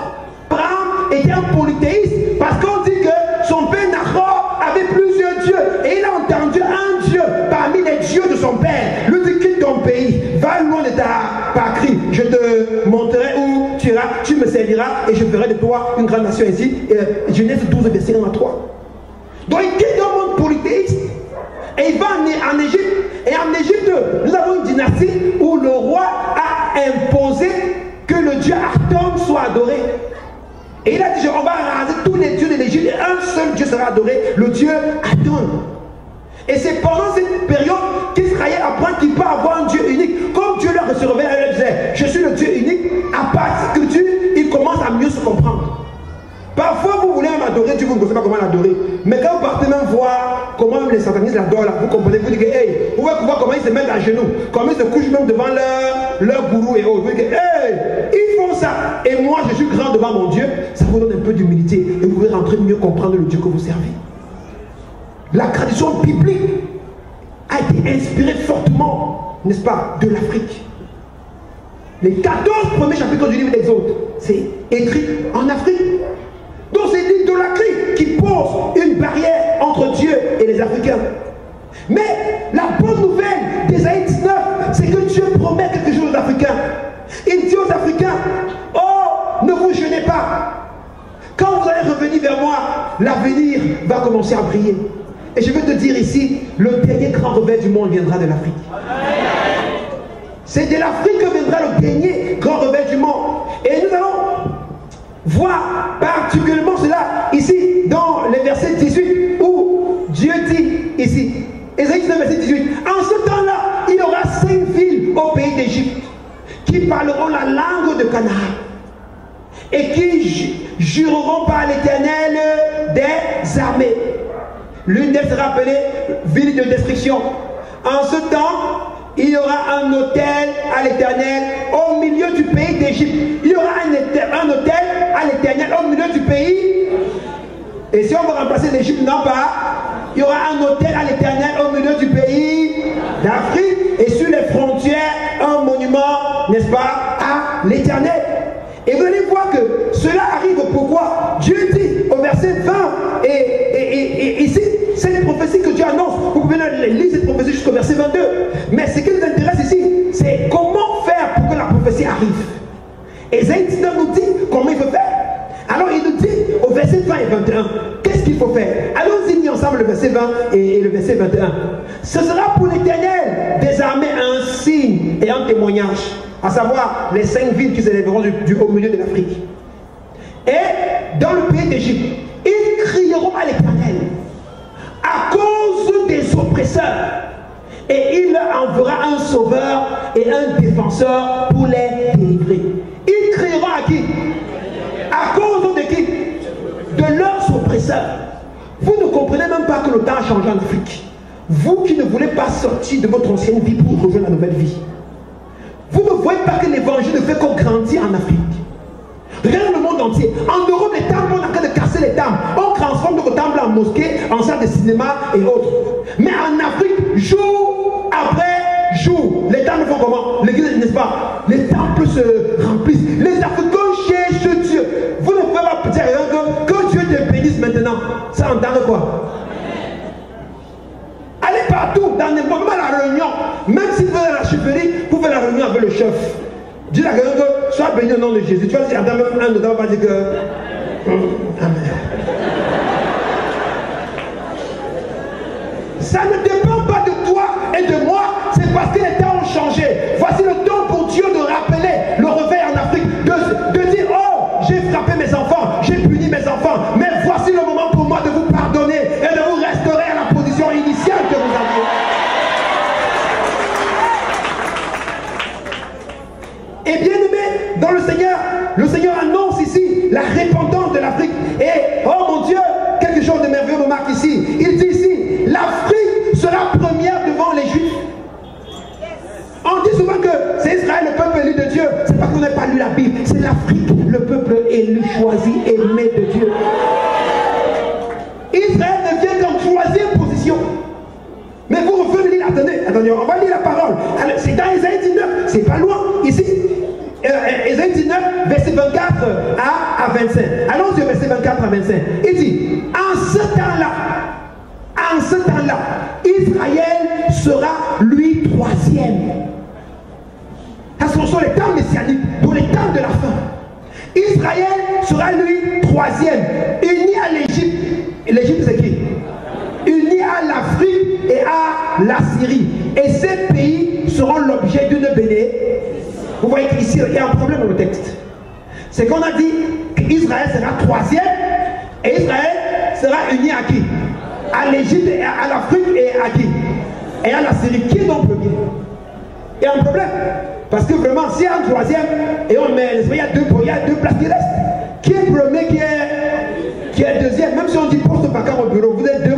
Abraham était un polythéiste parce qu'on dit que son père Nahor avait plusieurs dieux. Et il a entendu un Dieu parmi les dieux de son père. Lui dit, quitte ton pays, va loin de ta patrie. Je te montrerai où tu iras, tu me serviras et je ferai de toi une grande nation ici. Genèse 12, verset 1 à 3. Donc il quitte un monde polythéiste et il va en Égypte. Et en Égypte, nous avons une dynastie où le roi a imposé que le dieu Aton soit adoré. Et il a dit, on va raser tous les dieux de l'Égypte et un seul dieu sera adoré, le dieu Aton. Et c'est pendant cette période qu'Israël apprend qu'il peut avoir un Dieu unique. Comme Dieu leur se révèle, elle leur disait, je suis le Dieu unique. À partir de Dieu, il commence à mieux se comprendre. Parfois, vous voulez m'adorer, Dieu, vous ne savez pas comment l'adorer. Mais quand vous partez même voir comment même les satanistes l'adorent, là, vous comprenez, vous dites, hey, vous voyez comment ils se mettent à genoux, comment ils se couchent même devant leur gourou et autres. Vous dites, hey, ils font ça. Et moi, je suis grand devant mon Dieu. Ça vous donne un peu d'humilité. Et vous pouvez rentrer mieux comprendre le Dieu que vous servez. La tradition biblique a été inspirée fortement, n'est-ce pas, de l'Afrique. Les 14 premiers chapitres du livre d'Exode, c'est écrit en Afrique. Donc c'est l'idolâtrie qui pose une barrière entre Dieu et les Africains. Mais la bonne nouvelle d'Ésaïe 19, c'est que Dieu promet quelque chose aux Africains. Il dit aux Africains, oh, ne vous gênez pas. Quand vous allez revenir vers moi, l'avenir va commencer à briller. Et je veux te dire ici, le dernier grand rebelle du monde viendra de l'Afrique. C'est de l'Afrique que viendra le dernier grand rebelle du monde. Et nous allons voir particulièrement cela ici dans le verset 18 où Dieu dit ici, Ésaïe 19 verset 18, en ce temps-là, il y aura 5 villes au pays d'Égypte qui parleront la langue de Canaan et qui jureront par l'Éternel des armées. L'une d'elles sera appelée ville de destruction. En ce temps, il y aura un autel à l'Éternel au milieu du pays d'Égypte. Il y aura un autel à l'Éternel au milieu du pays. Et si on veut remplacer l'Égypte, non pas. Il y aura un autel à l'Éternel au milieu du pays d'Afrique. Et sur les frontières, un monument, n'est-ce pas, à l'Éternel. Et vous allez voir que cela arrive pourquoi Dieu dit au verset 20 et ici, cette prophétie que Dieu annonce, vous pouvez lire cette prophétie jusqu'au verset 22. Mais ce qui nous intéresse ici, c'est comment faire pour que la prophétie arrive. Ésaïe 19 nous dit comment il faut faire. Alors il nous dit au verset 20 et 21, qu'est-ce qu'il faut faire? Allons-y ensemble le verset 20 et le verset 21. Ce sera pour l'Éternel des armées un signe et un témoignage, à savoir les 5 villes qui s'élèveront au milieu de l'Afrique. Et dans le pays d'Égypte, ils crieront à l'Éternel à cause des oppresseurs. Et il leur enverra un sauveur et un défenseur pour les délivrer. Ils crieront à qui? À cause de qui? De leurs oppresseurs. Vous ne comprenez même pas que le temps a changé en Afrique. Vous qui ne voulez pas sortir de votre ancienne vie pour rejoindre la nouvelle vie. fait qu'on grandit en Afrique. Regardez le monde entier. En Europe, les temples, on est en train de casser les temples. On transforme nos temples en mosquées, en salles de cinéma et autres. Mais en Afrique, jour après jour, les temples font comment? L'église, n'est-ce pas? Les temples se remplissent. Les Africains cherchent Dieu. Vous ne pouvez pas dire que Dieu te bénisse maintenant. Ça entend quoi? Allez partout, dans n'importe quelle réunion. Même si vous faites la chefferie, vous faites la réunion avec le chef. Dis à quelqu'un que sois béni au nom de Jésus. Tu vas dire, même un dedans va dire que. Amen. Ça ne dépend pas de toi et de moi, c'est parce que les temps ont changé. Voici le temps pour Dieu de rappeler le réveil en Afrique, de dire, oh, j'ai frappé mes enfants, j'ai puni mes enfants, mais voici le moment pour moi de vous pardonner et de vous restaurer à la position initiale que vous aviez. Et bien aimé, dans le Seigneur annonce ici la repentance de l'Afrique. Et, oh mon Dieu, quelque chose de merveilleux me marque ici. Il dit ici, l'Afrique sera première devant les Juifs. On dit souvent que c'est Israël, le peuple élu de Dieu. C'est parce qu'on n'a pas lu la Bible. C'est l'Afrique, le peuple élu, choisi, aimé de Dieu. Israël ne vient qu'en troisième position. Mais vous revenez lire, attendez, on va lire la parole. C'est dans Ésaïe 19, c'est pas loin, ici. Ésaïe 19, verset 24 à 25. Allons-y au verset 24 à 25. Il dit, en ce temps-là, Israël sera lui troisième. Ce sont les temps messianiques, pour les temps de la fin. Israël sera lui troisième, uni à l'Égypte. L'Égypte c'est qui? Unis à l'Afrique et à la Syrie. Et ces pays seront l'objet d'une bénédiction. Vous voyez qu'ici, il y a un problème dans le texte. C'est qu'on a dit qu'Israël sera troisième et Israël sera uni à qui? À l'Égypte, et à l'Afrique et à qui? Et à la Syrie. Qui est donc premier? Il y a un problème. Parce que vraiment, s'il y a un troisième et on met, il y a deux places qui restent. Qui est premier, qui est deuxième? Même si on dit poste vacant au bureau, vous êtes deux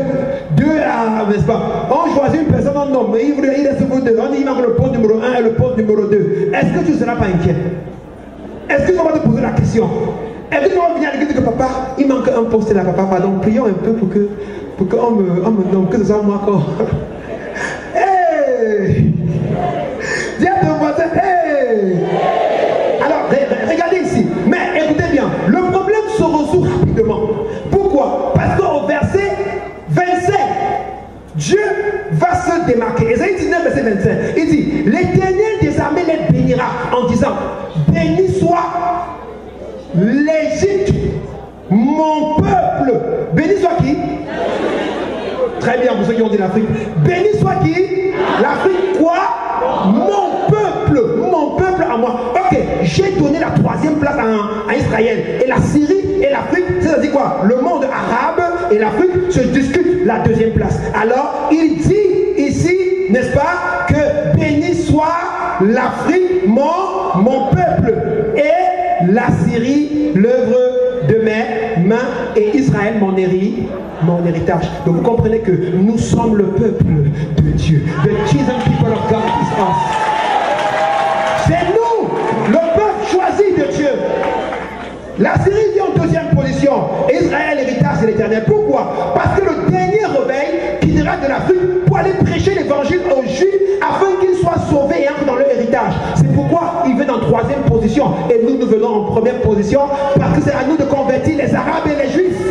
n'est-ce pas? On choisit une personne en homme, mais il reste vous deux. On dit il manque le poste numéro 1 et le poste numéro 2. Est-ce que tu ne seras pas inquiet? Est-ce que tu vas te poser la question? Est-ce que tu vas venir à l'église et dire que papa, il manque un poste là, papa, pardon, prions un peu pour qu'on me nomme, que ce soit moi encore. Hey! Dis à ton voisin, hey! Alors, regardez ici. Mais écoutez bien, le problème se résout rapidement. Pourquoi? Parce qu'au verset 25, Dieu va se démarquer. Ésaïe 19, verset 25. Il dit, l'Éternel des armées les bénira en disant, béni soit l'Égypte, mon peuple. Béni soit qui? Très bien, pour ceux qui ont dit l'Afrique. Béni soit qui? L'Afrique quoi? Mon peuple à moi. Ok, j'ai donné la troisième place à Israël. Et la Syrie et l'Afrique, c'est-à-dire quoi? Le monde arabe et l'Afrique se discutent la deuxième place. Alors, il dit ici, n'est-ce pas, que béni soit l'Afrique, mon peuple, et la Syrie, l'œuvre de mes mains, et Israël, mon héritage. Donc vous comprenez que nous sommes le peuple de Dieu. The chosen people of God is us. C'est nous, le peuple choisi de Dieu. La Syrie vient en deuxième position. Israël, l'héritage de l'Éternel. Pourquoi? Parce que le dernier réveil quittera de l'Afrique pour aller prêcher l'évangile aux Juifs afin qu'ils soient sauvés et entrent dans leur héritage. C'est pourquoi il vient en troisième position. Et nous venons en première position parce que c'est à nous de convertir les Arabes et les Juifs.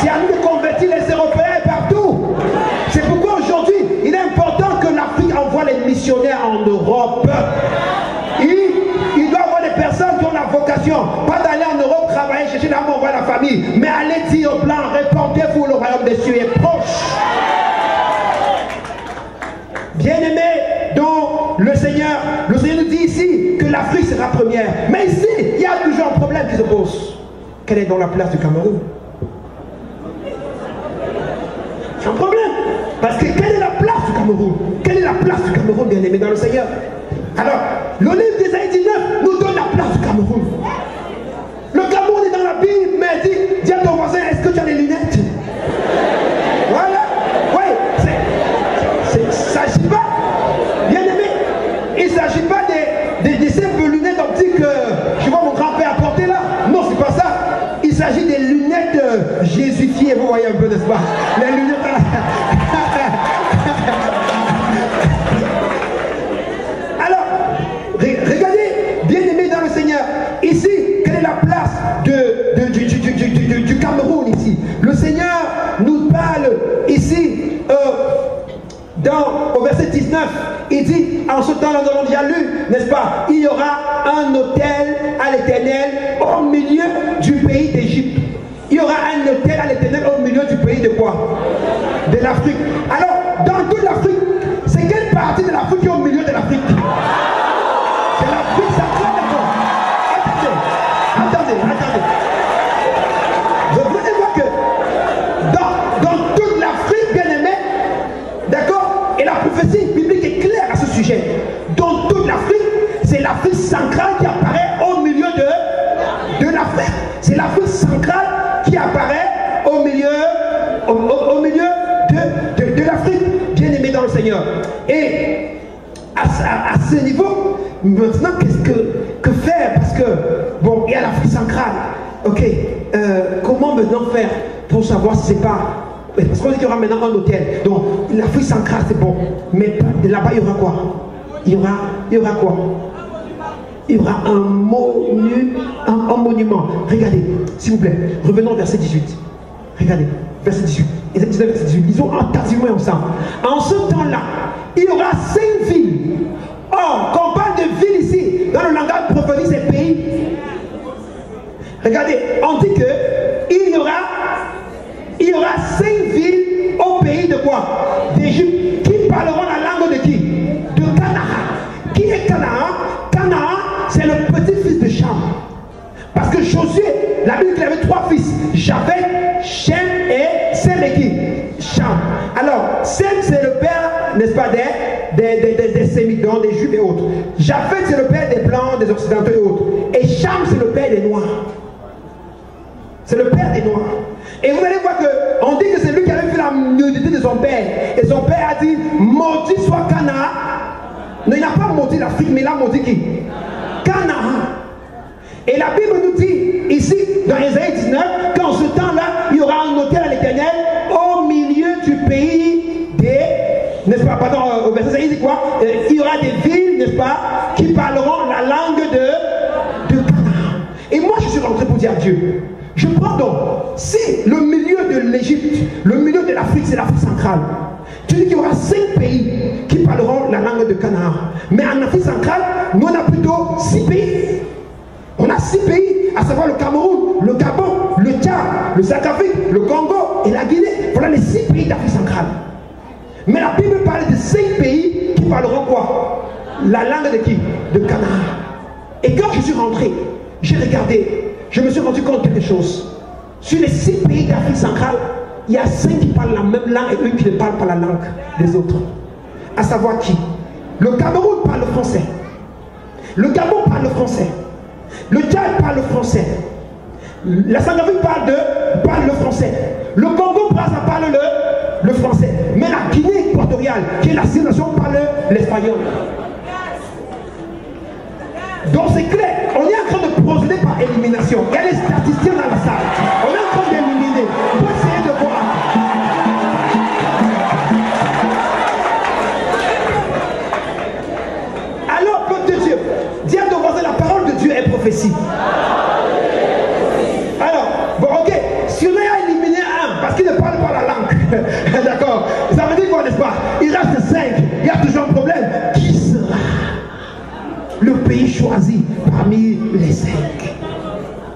C'est à nous de convertir les Européens partout. C'est pourquoi aujourd'hui, il est important que l'Afrique envoie les missionnaires en Europe. Il doit y avoir des personnes qui ont la vocation, pas d'aller en Europe travailler, chercher l'amour, voir la famille, mais aller dire au plan, répandez-vous, le royaume des cieux est proche. Bien-aimés, donc le Seigneur nous dit ici que l'Afrique sera première. Mais ici, il y a toujours un problème qui se pose. Quelle est donc la place du Cameroun? C'est un problème. Parce que quelle est la place du Cameroun? Quelle est la place du Cameroun, bien-aimé, dans le Seigneur? Alors, le livre d'Ésaïe 19 nous donne la place du Cameroun. Le Cameroun est dans la Bible, mais dis à ton voisin, est-ce que tu as des lunettes? Voilà. Oui, il ne s'agit pas, bien aimé, il ne s'agit pas des simples lunettes pas? Les lunettes. Alors, regardez, bien-aimés dans le Seigneur, ici, quelle est la place du Cameroun ici? Le Seigneur nous parle ici, au verset 19, il dit, en ce temps-là, nous avons déjà lu, n'est-ce pas? Il y aura un autel à l'Éternel au milieu du pays d'Égypte. Il y aura un autel à l'Éternel au milieu du pays de quoi? De l'Afrique. Alors, dans toute l'Afrique, c'est quelle partie de l'Afrique qui est au milieu de l'Afrique? C'est l'Afrique centrale, d'accord? Attendez. Vous venez voir que dans toute l'Afrique, bien aimé, d'accord? Et la prophétie biblique est claire à ce sujet. Dans toute l'Afrique, c'est l'Afrique centrale qui apparaît au milieu de l'Afrique. C'est l'Afrique centrale qui apparaît au milieu de l'Afrique, bien aimé dans le Seigneur. Et à ce niveau, maintenant, qu'est-ce que faire? Parce que, bon, il y a l'Afrique centrale. Ok, comment maintenant faire pour savoir si c'est pas... Parce qu'on dit qu'il y aura maintenant un hôtel. Donc, l'Afrique centrale, c'est bon. Mais là-bas, il y aura quoi? Il y aura quoi? Il y aura un monument. Regardez, s'il vous plaît, revenons au verset 18. Regardez, verset 18. Verset 18. Ils ont quasiment ensemble. En ce temps-là, il y aura 5 villes. Or, quand on parle de villes ici, dans le langage prophétique, c'est pays. Regardez, on dit que il y aura 5 villes au pays de quoi? D'Égypte, qui parleront la langue de qui? De Canaan. Qui est Canaan? Canaan, c'est le petit-fils de Cham. Parce que Josué, la Bible, il avait 3 fils, Japheth, Shem et Sem et qui? Cham. Alors, Sem, c'est le père, n'est-ce pas, des Sémidons, des Juifs et autres. Japheth, c'est le père des Blancs, des Occidentaux et autres. Et Cham, c'est le père des Noirs. C'est le père des Noirs. Et vous allez voir qu'on dit que c'est lui qui avait fait la nudité de son père. Et son père a dit, maudit soit Canaan. Non, il n'a pas maudit l'Afrique, mais il a maudit qui? Canaan. Et la Bible nous dit, ici, dans Ésaïe 19, qu'en ce temps-là, il y aura un autel à l'Éternel au milieu du pays des... N'est-ce pas? Pardon, au verset 5, il dit quoi? Il y aura des villes, n'est-ce pas, qui parleront la langue de Canaan. Et moi, je suis rentré pour dire à Dieu, je prends donc, si le milieu de l'Égypte, le milieu de l'Afrique, c'est l'Afrique centrale, tu dis qu'il y aura 5 pays qui parleront la langue de Canaan. Mais en Afrique centrale, nous on a plutôt 6 pays. On a 6 pays, à savoir le Cameroun, le Gabon, le Tchad, le Centrafrique, le Congo et la Guinée. Voilà les 6 pays d'Afrique centrale. Mais la Bible parle de 5 pays qui parleront quoi? La langue de qui? De Canaan. Et quand je suis rentré, j'ai regardé, je me suis rendu compte de quelque chose. Sur les 6 pays d'Afrique centrale, il y a 5 qui parlent la même langue et une qui ne parle pas la langue des autres. À savoir qui? Le Cameroun parle le français. Le Gabon parle le français. Le Tchad parle le français. La Centrafrique parle le français. Le Congo-Brazza parle le français. Mais la Guinée équatoriale, qui est la nation, parle l'espagnol. Donc c'est clair, on est en train de procéder par élimination. Il y a des statisticiens dans la salle. On est en train d'éliminer. On peut essayer de voir. Alors, peuple de Dieu, dis à ton voisin, la parole de Dieu est prophétie. Alors, bon, ok, si on a éliminé un, parce qu'il ne parle pas la langue, d'accord, ça veut dire quoi, n'est-ce pas? Il reste 5, il y a toujours un problème. Qui sera le pays choisi parmi les 5?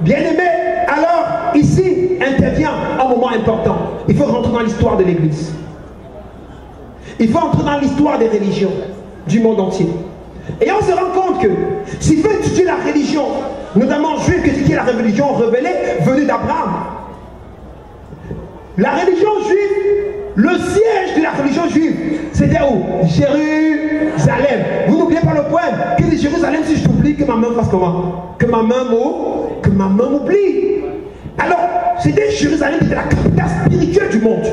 Bien aimé, alors ici intervient un moment important. Il faut rentrer dans l'histoire de l'Église. Il faut entrer dans l'histoire des religions du monde entier. Et on se rend compte que s'il faut étudier la religion, notamment juive, qui est la religion révélée venue d'Abraham, la religion juive, le siège de la religion juive, c'était où? Jérusalem. Vous n'oubliez pas le poème qui dit Jérusalem, si je t'oublie, que ma main fasse comment? Que ma main m'oublie. Alors, c'était Jérusalem qui était la capitale spirituelle du monde.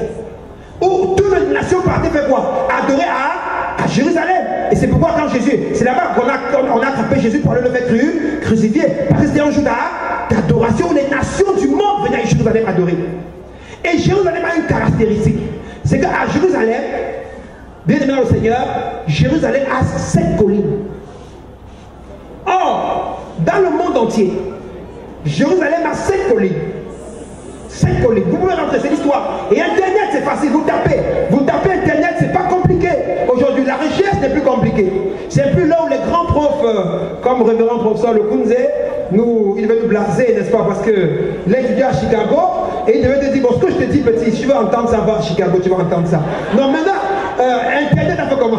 Où toute les nations partaient faire quoi? Adorer à Jérusalem. Et c'est pourquoi quand Jésus, c'est là-bas qu'on a attrapé Jésus pour aller le faire crucifier. Parce que c'était un jour d'adoration où les nations du monde venaient à Jérusalem adorer. Et Jérusalem a une caractéristique. C'est qu'à Jérusalem, bien aimé dans le Seigneur, Jérusalem a 7 collines. Or, dans le monde entier, Jérusalem a 7 collines. 7 collines. Vous pouvez rentrer, c'est l'histoire. Et Internet, c'est facile. Vous tapez Internet, c'est pas compliqué. Aujourd'hui, la recherche n'est plus compliquée. C'est plus là où les grands profs, comme révérend professeur Lekunze, il devait nous blaser, n'est-ce pas? Parce que l'étudiant à Chicago, et il devait te dire, bon, ce que je te dis, petit, si tu veux entendre ça, va à Chicago, tu vas entendre ça. Non, maintenant, Internet a fait comment?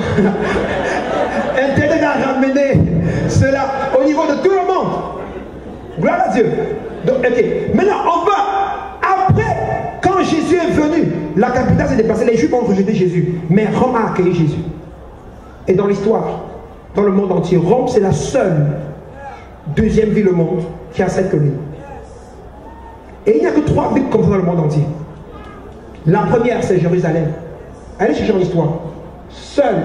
Internet a ramené cela au niveau de tout le monde. Gloire à Dieu. Donc, ok. Maintenant, on va. Après, quand Jésus est venu, la capitale s'est déplacée. Les Juifs ont rejeté Jésus. Mais Rome a accueilli Jésus. Et dans l'histoire, dans le monde entier, Rome, c'est la seule deuxième ville au monde qui a 7 collines. Et il n'y a que 3 villes comme ça dans le monde entier. La première, c'est Jérusalem. Allez chercher en histoire. Seule.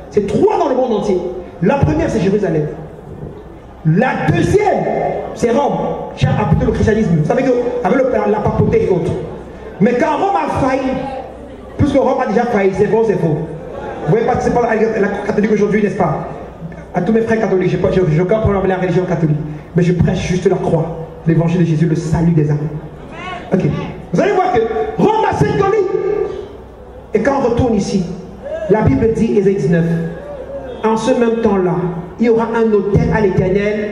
C'est 3 dans le monde entier. La première, c'est Jérusalem. La deuxième, c'est Rome, qui a apporté le christianisme. Vous savez qu'avec la papauté et autres. Mais quand Rome a failli, puisque Rome a déjà failli, c'est bon, c'est faux. Vous voyez pas, c'est pas la catholique aujourd'hui, n'est-ce pas? À tous mes frères catholiques, je n'ai aucun problème avec la religion catholique. Mais je prêche juste la croix, l'évangile de Jésus, le salut des âmes. Ok. Vous allez voir que Rome a 7 collines. Et quand on retourne ici, la Bible dit, Ésaïe 19, en ce même temps-là, il y aura un autel à l'Éternel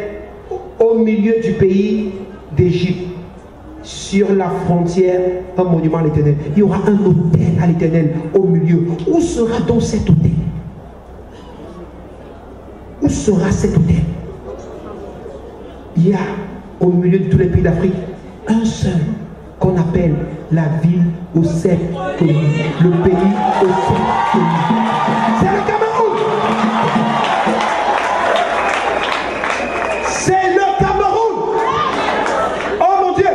au milieu du pays d'Égypte, sur la frontière, un monument à l'Éternel. Il y aura un autel à l'Éternel au milieu. Où sera donc cet autel? Où sera cet autel? Il y a au milieu de tous les pays d'Afrique un seul qu'on appelle la ville aux 7 collines. Le pays aux 7 collines. C'est le Cameroun. C'est le Cameroun. Oh mon Dieu.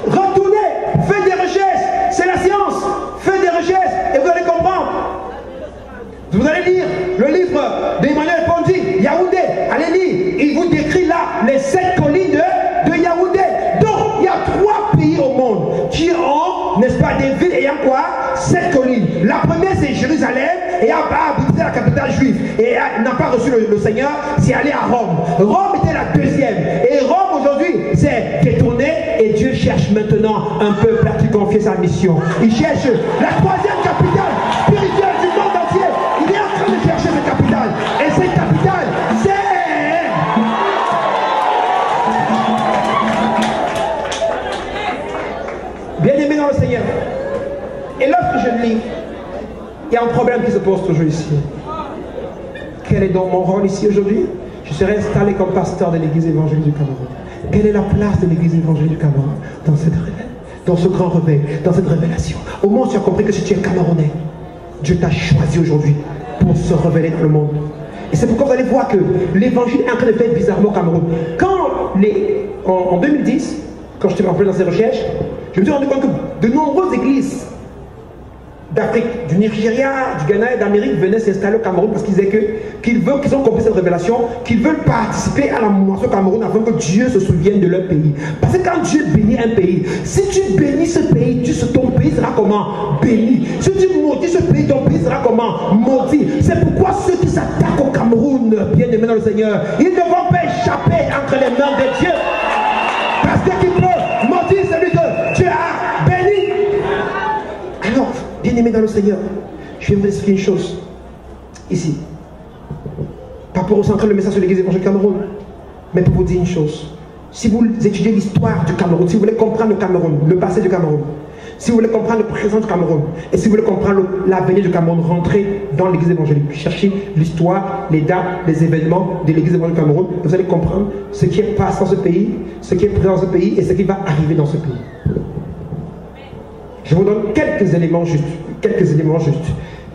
Retournez, faites des recherches. C'est la science. Faites des recherches et vous allez comprendre. Vous allez lire le livre d'Emmanuel Ponty, Yaoundé. Allez lire. Il vous décrit là les 7 collines de Yaoundé. Donc, il y a 3 pays au monde qui ont, n'est-ce pas, des villes ayant quoi? 7 collines. La première, c'est Jérusalem, et a habité la capitale juive, et n'a pas reçu le Seigneur, c'est allé à Rome. Rome était la deuxième. Et Rome, aujourd'hui, c'est détourné, et Dieu cherche maintenant un peuple à qui confier sa mission. Il cherche la 3e capitale spirituelle du monde entier. Il est en train de chercher cette capitale. Et cette capitale, c'est... Bien-aimé dans le Seigneur. Et lorsque je lis, il y a un problème qui se pose toujours ici. Quel est donc mon rôle ici aujourd'hui? Je serai installé comme pasteur de l'église évangélique du Cameroun. Quelle est la place de l'église évangélique du Cameroun dans cette révélation, dans ce grand réveil, dans cette révélation? Au moins tu as compris que si tu es Camerounais, Dieu t'a choisi aujourd'hui pour se révéler dans le monde. Et c'est pourquoi vous allez voir que l'évangile est en train de faire bizarrement au Cameroun. En 2010, quand j'étais en plein dans ces recherches, je me suis rendu compte que de nombreuses églises d'Afrique, du Nigeria, du Ghana et d'Amérique venaient s'installer au Cameroun parce qu'ils disaient qu'ils ont compris cette révélation, qu'ils veulent participer à la moisson au Cameroun afin que Dieu se souvienne de leur pays. Parce que quand Dieu bénit un pays, si tu bénis ce pays, ton pays sera comment? Béni. Si tu maudis ce pays, ton pays sera comment? Maudit. C'est pourquoi ceux qui s'attaquent au Cameroun, bien aimés dans le Seigneur, ils ne vont pas échapper entre les mains de Dieu. Parce qu'il peut maudire celui que Dieu a béni. Alors, bien-aimé dans le Seigneur, je viens vous expliquer une chose ici. Pas pour recentrer le message sur l'église évangélique du Cameroun, mais pour vous dire une chose. Si vous étudiez l'histoire du Cameroun, si vous voulez comprendre le Cameroun, le passé du Cameroun, si vous voulez comprendre le présent du Cameroun, et si vous voulez comprendre l'avenir du Cameroun, rentrez dans l'église évangélique, cherchez l'histoire, les dates, les événements de l'église évangélique du Cameroun, vous allez comprendre ce qui est passé dans ce pays, ce qui est présent dans ce pays et ce qui va arriver dans ce pays. Je vous donne quelques éléments justes.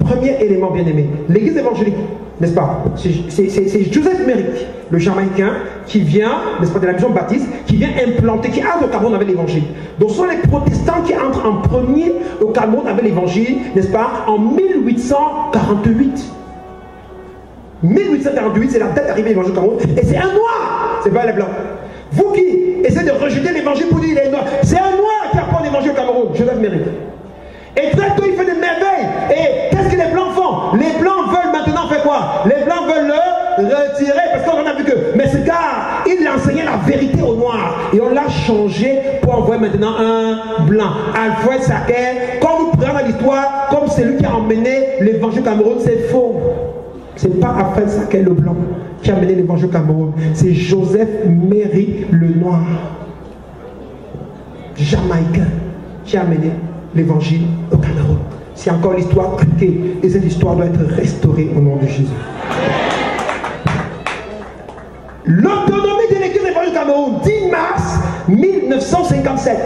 Premier élément bien aimé, l'église évangélique, n'est-ce pas? C'est Joseph Merrick, le Jamaïcain, qui vient, n'est-ce pas, de la mission baptiste, qui vient implanter, qui entre au Cameroun avec l'évangile. Donc ce sont les protestants qui entrent en premier au Cameroun avec l'évangile, n'est-ce pas, en 1848. 1848, c'est la date d'arrivée de l'évangile au Cameroun, et c'est un noir, c'est pas les blancs. Vous qui essayez de rejeter l'évangile pour dire qu'il est noir, c'est un noir qui apporte l'évangile au Cameroun, Joseph Merrick. retirer parce qu'on a vu que, mais ce gars, il enseignait la vérité aux Noirs et on l'a changé pour envoyer maintenant un blanc. Alfred Saquet, comme vous prenez dans l'histoire, comme celui qui a emmené l'évangile au Cameroun, c'est faux. C'est pas Alfred Saquet le blanc qui a amené l'évangile au Cameroun, c'est Joseph Méry le noir, jamaïcain, qui a amené l'évangile au Cameroun. C'est encore l'histoire truquée et cette histoire doit être restaurée au nom de Jésus. L'autonomie de l'église évangélique du Cameroun, 10 mars 1957.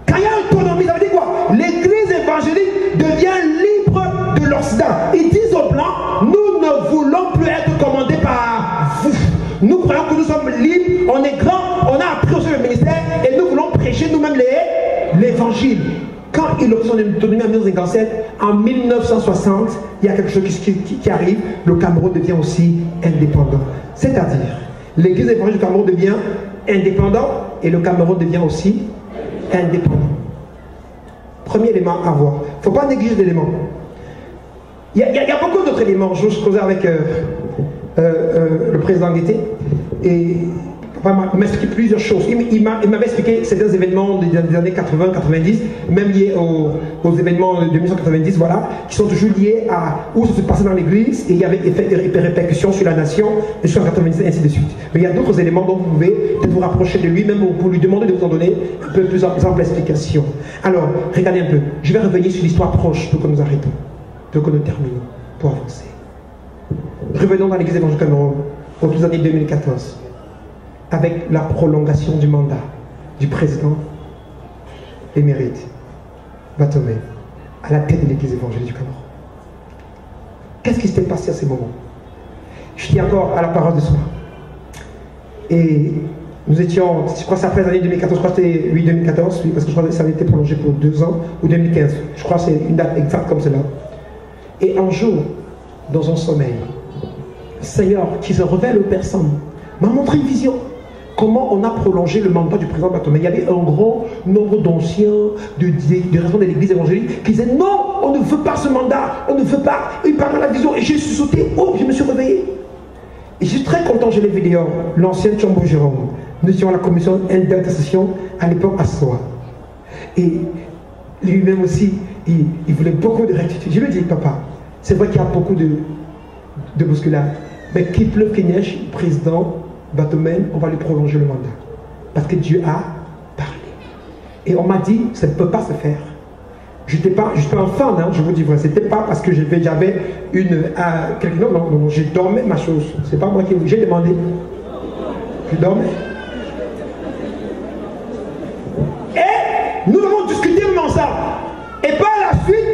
Quand il y a autonomie, ça veut dire quoi? L'église évangélique devient libre de l'Occident. Ils disent aux Blancs, nous ne voulons plus être commandés par vous. Nous croyons que nous sommes libres, on est grands, on a appris aussi le ministère et nous voulons prêcher nous-mêmes l'évangile. Quand il obtient son autonomie en 1957, en 1960, il y a quelque chose qui arrive, le Cameroun devient aussi indépendant. C'est-à-dire, l'église évangélique du Cameroun devient indépendant et le Cameroun devient aussi indépendant. Premier élément à voir. Il ne faut pas négliger l'élément. Il y a beaucoup d'autres éléments. Je causais avec le président Guetté et il m'a expliqué plusieurs choses. Il m'avait expliqué certains événements des années 80-90, même liés aux événements de 1990, voilà, qui sont toujours liés à où ça se passait dans l'église et il y avait des répercussions sur la nation, et sur 90, et ainsi de suite. Mais il y a d'autres éléments dont vous pouvez peut-être vous rapprocher de lui, même pour lui demander de vous en donner un peu plus ample explication. Alors, regardez un peu. Je vais revenir sur l'histoire proche pour que nous arrêtons, pour que nous terminons, pour avancer. Revenons dans l'église évangélique Cameroun aux années 2014. Avec la prolongation du mandat du président émérite Batomé à la tête de l'église évangélique du Cameroun. Qu'est-ce qui s'était passé à ce moment? Je dis encore à la parole de soi. Et nous étions, je crois que c'est après l'année 2014, je crois que c'était 2014, parce que je crois que ça avait été prolongé pour 2 ans, ou 2015. Je crois que c'est une date exacte comme cela. Et un jour, dans un sommeil, le Seigneur qui se révèle aux personnes m'a montré une vision. Comment on a prolongé le mandat du président Batomé. Il y avait un grand nombre d'anciens, de responsables de l'église évangélique qui disaient non, on ne veut pas ce mandat, on ne veut pas. Il parlait de la vision et j'ai sauté, oh, je me suis réveillé. Et je suis très content, je l'ai vu d'ailleurs, l'ancien Tchombo Jérôme. Nous étions à la commission d'intercession à l'époque à Soa. Et lui-même aussi, il voulait beaucoup de rectitude. Je lui ai dit, papa, c'est vrai qu'il y a beaucoup de bousculades, mais qu'il pleuve, qu'il neige, président Batomé, on va lui prolonger le mandat. Parce que Dieu a parlé. Et on m'a dit, ça ne peut pas se faire. Je n'étais pas un fan, hein, je vous dis vrai. C'était pas parce que j'avais une... non, j'ai dormi ma chose. C'est pas moi qui... J'ai demandé. Je dormais. Et nous avons discuté même ensemble. Et par la suite,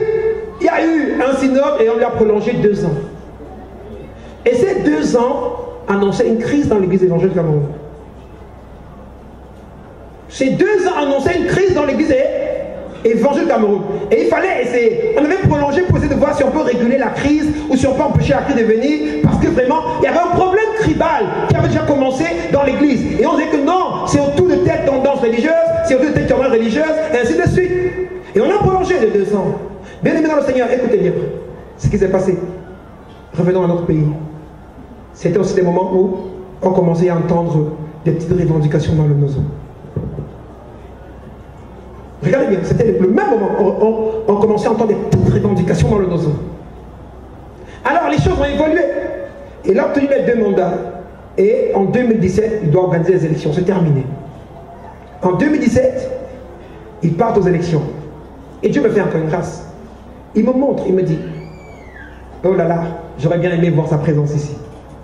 il y a eu un synode et on lui a prolongé 2 ans. Et ces 2 ans annonçaient une crise dans l'église évangélique du Cameroun. Ces 2 ans annonçaient une crise dans l'église évangélique du Cameroun. Et il fallait essayer. On avait prolongé pour essayer de voir si on peut réguler la crise ou si on peut empêcher la crise de venir. Parce que vraiment, il y avait un problème tribal qui avait déjà commencé dans l'église. Et on disait que non, c'est autour de telle tendance religieuse, c'est autour de telle tendance religieuse, et ainsi de suite. Et on a prolongé de 2 ans. Bien aimé dans le Seigneur, écoutez bien ce qui s'est passé. Revenons à notre pays. C'était aussi des moments où on commençait à entendre des petites revendications dans le Nozo. Regardez bien, c'était le même moment où on commençait à entendre des petites revendications dans le Nozo. Alors les choses ont évolué. Il a obtenu les 2 mandats. Et en 2017, il doit organiser les élections. C'est terminé. En 2017, il part aux élections. Et Dieu me fait encore une grâce. Il me montre, il me dit, oh là là, j'aurais bien aimé voir sa présence ici.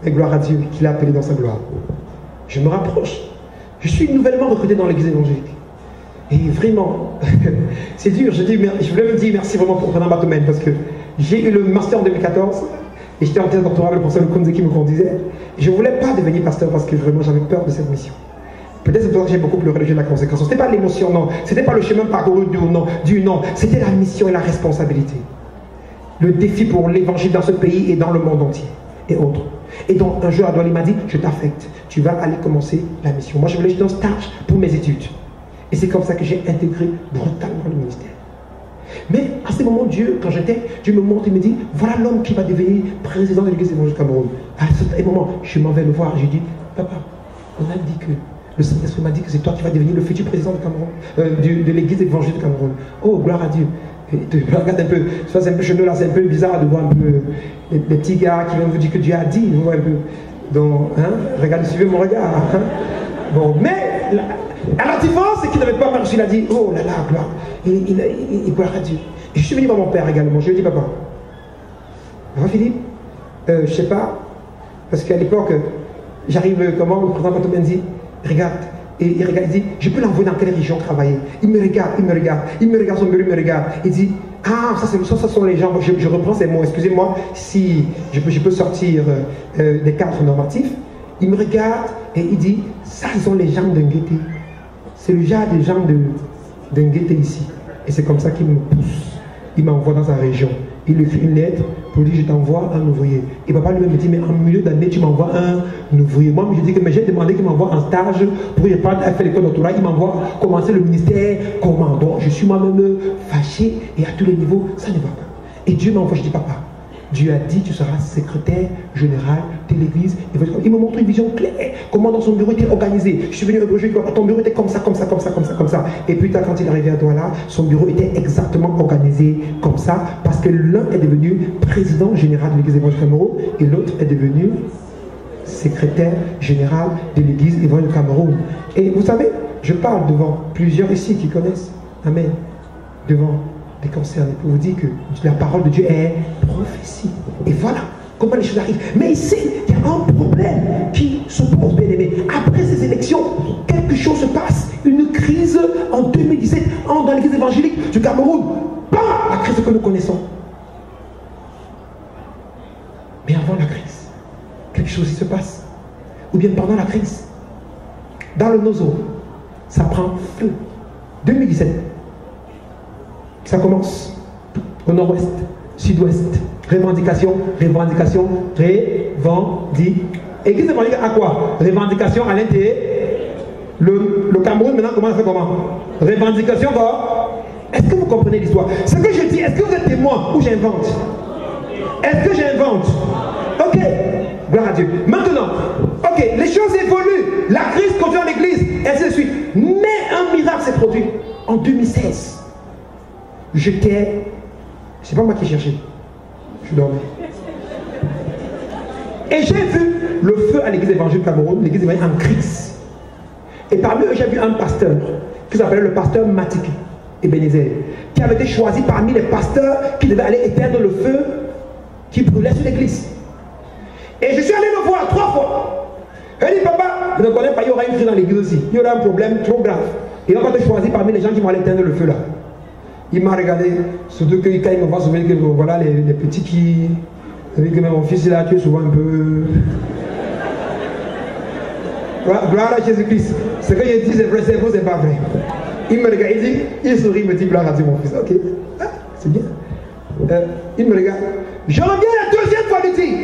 Et gloire à Dieu qui l'a appelé dans sa gloire. Je me rapproche. Je suis nouvellement recruté dans l'église évangélique. Et vraiment, c'est dur. Je voulais me dire merci vraiment pour Président Batomé parce que j'ai eu le master en 2014 et j'étais en thèse doctorale, le professeur Kunze qui me conduisait. Je ne voulais pas devenir pasteur parce que vraiment j'avais peur de cette mission. Peut-être c'est pour ça que j'ai beaucoup pleuré de la conséquence. Ce n'était pas l'émotion, non. Ce n'était pas le chemin parcouru du non. C'était la mission et la responsabilité. Le défi pour l'évangile dans ce pays et dans le monde entier et autres. Et donc un jour Adouali m'a dit, je t'affecte, tu vas aller commencer la mission. Moi je voulais juste un stage pour mes études. Et c'est comme ça que j'ai intégré brutalement le ministère. Mais à ce moment, Dieu me montre, il me dit, voilà l'homme qui va devenir président de l'église évangélique du Cameroun. À ce moment, je m'en vais le voir, je dis, papa, on a dit que le Saint-Esprit m'a dit que c'est toi qui vas devenir le futur président du Cameroun, de l'église évangélique du Cameroun. Oh, gloire à Dieu. Et regarde un peu, ça c'est un peu chez nous là, c'est un peu bizarre de voir un peu les petits gars qui viennent vous dire que Dieu a dit, vous voyez un peu. Donc, hein, regardez, suivez mon regard. Hein. Bon, mais à la différence, c'est qu'il n'avait pas marché, il a dit, oh là là, gloire. Il gloire à Dieu. Et je suis venu voir mon père également, je lui ai dit, papa, Philippe, je sais pas, parce qu'à l'époque, j'arrive, comment, le président Patomé me dit, regarde, et il regarde, il dit, je peux l'envoyer dans quelle région travailler? Il me regarde, son bureau, il me regarde. Il dit, ah, ça sont les gens, je reprends ces mots, excusez-moi, si je peux sortir des cadres normatifs. Il me regarde et il dit, ça, ce sont les gens d'un guetté. C'est le genre des gens d'un guetté ici. Et c'est comme ça qu'il me pousse. Il m'envoie dans sa région. Il lui fait une lettre pour dire, je t'envoie un ouvrier. Et papa lui-même me dit, mais en milieu d'année, tu m'envoies un ouvrier. Moi, je dis que j'ai demandé qu'il m'envoie un stage pour y faire l'école doctorat. Il m'envoie commencer le ministère. Comment? Donc, je suis moi-même fâché et à tous les niveaux, ça ne va pas. Et Dieu m'envoie, je dis, papa, Dieu a dit, tu seras secrétaire général de l'église. Il me montre une vision claire, comment dans son bureau était organisé. Je suis venu au bureau, je lui ai dit, ton bureau était comme ça. Et plus tard, quand il est arrivé à Douala, son bureau était exactement organisé comme ça, parce que l'un est devenu président général de l'église évangélique du Cameroun et l'autre est devenu secrétaire général de l'église évangélique du Cameroun. Et vous savez, je parle devant plusieurs ici qui connaissent. Amen. Devant des concernés pour vous dire que la parole de Dieu est prophétie. Et voilà comment les choses arrivent. Mais ici, il y a un problème qui se pose, bien aimé. Après ces élections, quelque chose se passe. Une crise en 2017 dans l'église évangélique du Cameroun. Bam, la crise que nous connaissons. Mais avant la crise, quelque chose se passe. Ou bien pendant la crise, dans le Nozo, ça prend feu. 2017. Ça commence au nord-ouest, sud-ouest. Revendication. Église évangélique à quoi? Revendication à l'intérieur. Le Cameroun maintenant commence à faire comment? Revendication quoi? Est-ce que vous comprenez l'histoire? Ce que je dis, est-ce que vous êtes témoin ou j'invente? Est-ce que j'invente? Ok, gloire à Dieu. Maintenant, ok, les choses évoluent. La crise continue en l'église, ainsi de suite. Mais un miracle s'est produit en 2016. J'étais, c'est pas moi qui cherchais, je dormais. Et j'ai vu le feu à l'église évangélique Cameroun, l'église évangélique en crise. Et parmi eux, j'ai vu un pasteur qui s'appelait le pasteur Matiki Ebenezer, qui avait été choisi parmi les pasteurs qui devaient aller éteindre le feu qui brûlait sur l'église. Et je suis allé le voir 3 fois. Il dit, papa, je ne connais pas, il y aura une crise dans l'église aussi. Il y aura un problème trop grave. Et on va te choisir parmi les gens qui vont aller éteindre le feu là. Il m'a regardé, surtout que quand il me voit souvent que voilà les petits qui... Vous savez que même mon fils là, tu es souvent un peu... Gloire à Jésus-Christ. Ce que je dis c'est vrai, c'est faux, c'est pas vrai. Il me regarde, il sourit, il me dit gloire à Dieu mon fils. Ok, ah, c'est bien. Il me regarde. Je reviens la 2e fois du dit.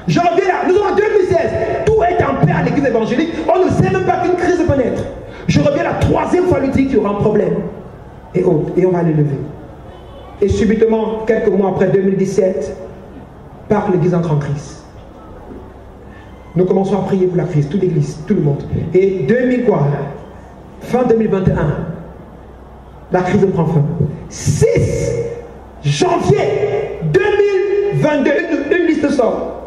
Je reviens là, nous sommes en 2016. Tout est en paix à l'église évangélique. On ne sait même pas qu'une crise peut naître. Je reviens la 3e fois lui dire qu'il y aura un problème. Et on va les lever. Et subitement, quelques mois après 2017, par l'église entre en crise. Nous commençons à prier pour la crise, toute l'église, tout le monde. Et fin 2021, la crise prend fin. 6 janvier 2022, une liste sort.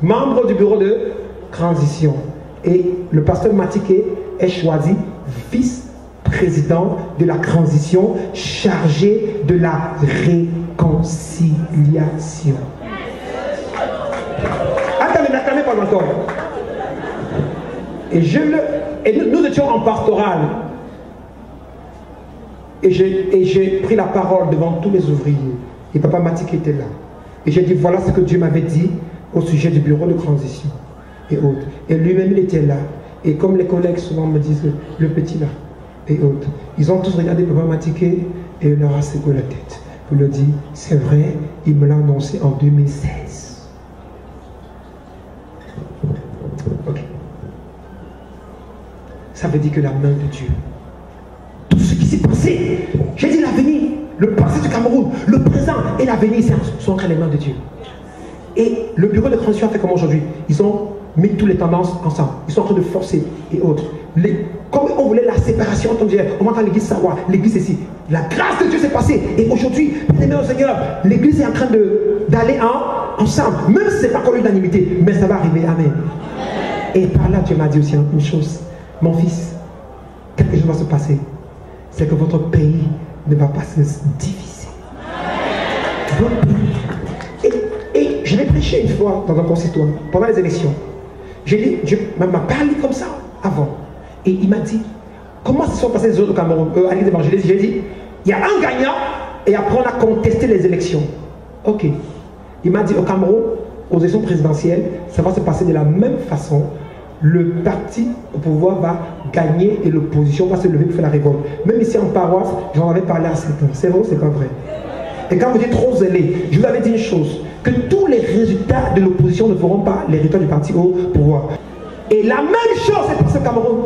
Membre du bureau de transition. Et le pasteur Matike est choisi vice-président de la transition chargé de la réconciliation. Attendez, n'acclamez pas encore. Et nous étions en pastoral. Et j'ai pris la parole devant tous les ouvriers. Et papa Matik était là. Et j'ai dit, voilà ce que Dieu m'avait dit au sujet du bureau de transition. Et autres. Et lui-même, il était là. Et comme les collègues souvent me disent, le petit là, et autres. Ils ont tous regardé papa Matik et il leur a secoué la tête. Pour leur dire, c'est vrai, il me l'a annoncé en 2016. Ok. Ça veut dire que la main de Dieu, tout ce qui s'est passé, j'ai dit l'avenir, Le passé du Cameroun, le présent et l'avenir sont entre les mains de Dieu. Et le bureau de transition a fait comme aujourd'hui. Ils ont mis toutes les tendances ensemble. Ils sont en train de forcer et autres. Comme on voulait la séparation, on va dans l'église savoir, l'église ici. La grâce de Dieu s'est passée. Et aujourd'hui, bien-aimé au Seigneur, l'église est en train d'aller ensemble. Même si ce n'est pas encore l'unanimité, mais ça va arriver. Amen. Et par là, Dieu m'a dit aussi une chose. Mon fils, quelque chose va se passer. C'est que votre pays ne va pas se diviser. Et je l'ai prêché une fois dans un consistoire, pendant les élections. Dieu m'a parlé comme ça avant. Et il m'a dit, comment se sont passées les autres au Cameroun, à l'église évangéliste? J'ai dit, il y a un gagnant et après on a contesté les élections. Ok. Il m'a dit, au Cameroun, aux élections présidentielles, ça va se passer de la même façon. Le parti au pouvoir va gagner et l'opposition va se lever pour faire la révolte. Même ici en paroisse, j'en avais parlé à certains. C'est vrai ou c'est pas vrai? Et quand vous dites trop zélé, je vous avais dit une chose, que tous les résultats de l'opposition ne feront pas les résultats du parti au pouvoir. Et la même chose est passée au Cameroun.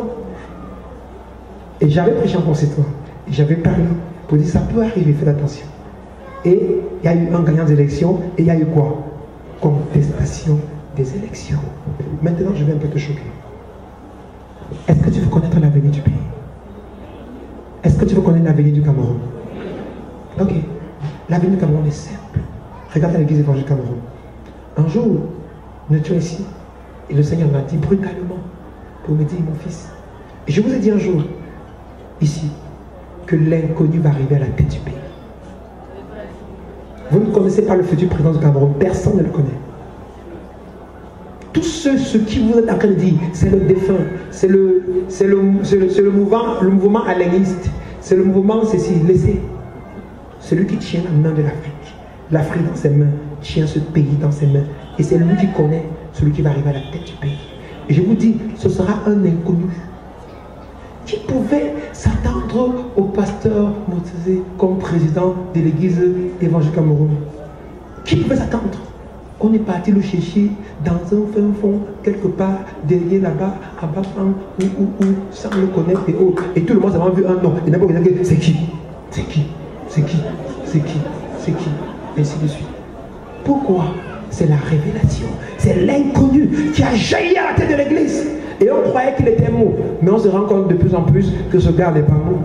Et j'avais prêché en consistoire. Et j'avais parlé pour dire ça peut arriver, faites attention. Et il y a eu un gagnant des élections et il y a eu quoi? Contestation des élections. Maintenant, je vais un peu te choquer. Est-ce que tu veux connaître l'avenir du pays? Est-ce que tu veux connaître l'avenir du Cameroun? Ok. L'avenir du Cameroun est simple. Regarde l'église évangélique du Cameroun. Un jour, nous étions ici et le Seigneur m'a dit brutalement pour me dire, mon fils, et je vous ai dit un jour, ici, que l'inconnu va arriver à la tête du pays. Vous ne connaissez pas le futur président du Cameroun, personne ne le connaît. Tous ceux qui vous êtes en train de dire, c'est le défunt, c'est le mouvement alainiste, c'est le mouvement ceci, laissez. Celui qui tient la main de l'Afrique dans ses mains, tient ce pays dans ses mains. Et c'est lui qui connaît celui qui va arriver à la tête du pays. Et je vous dis, ce sera un inconnu. Qui pouvait s'attendre au pasteur Motizé comme président de l'église évangélique Cameroun? Qui pouvait s'attendre? On est parti le chercher dans un fin fond, quelque part, derrière là-bas, à Bafan, ou sans le connaître et autres. Et tout le monde a vu un nom. Et d'abord, il a dit, c'est qui? C'est qui? C'est qui? C'est qui? C'est qui? Et ainsi de suite. Pourquoi? C'est la révélation. C'est l'inconnu qui a jailli à la tête de l'église. Et on croyait qu'il était mou. Mais on se rend compte de plus en plus que ce gars n'est pas mou.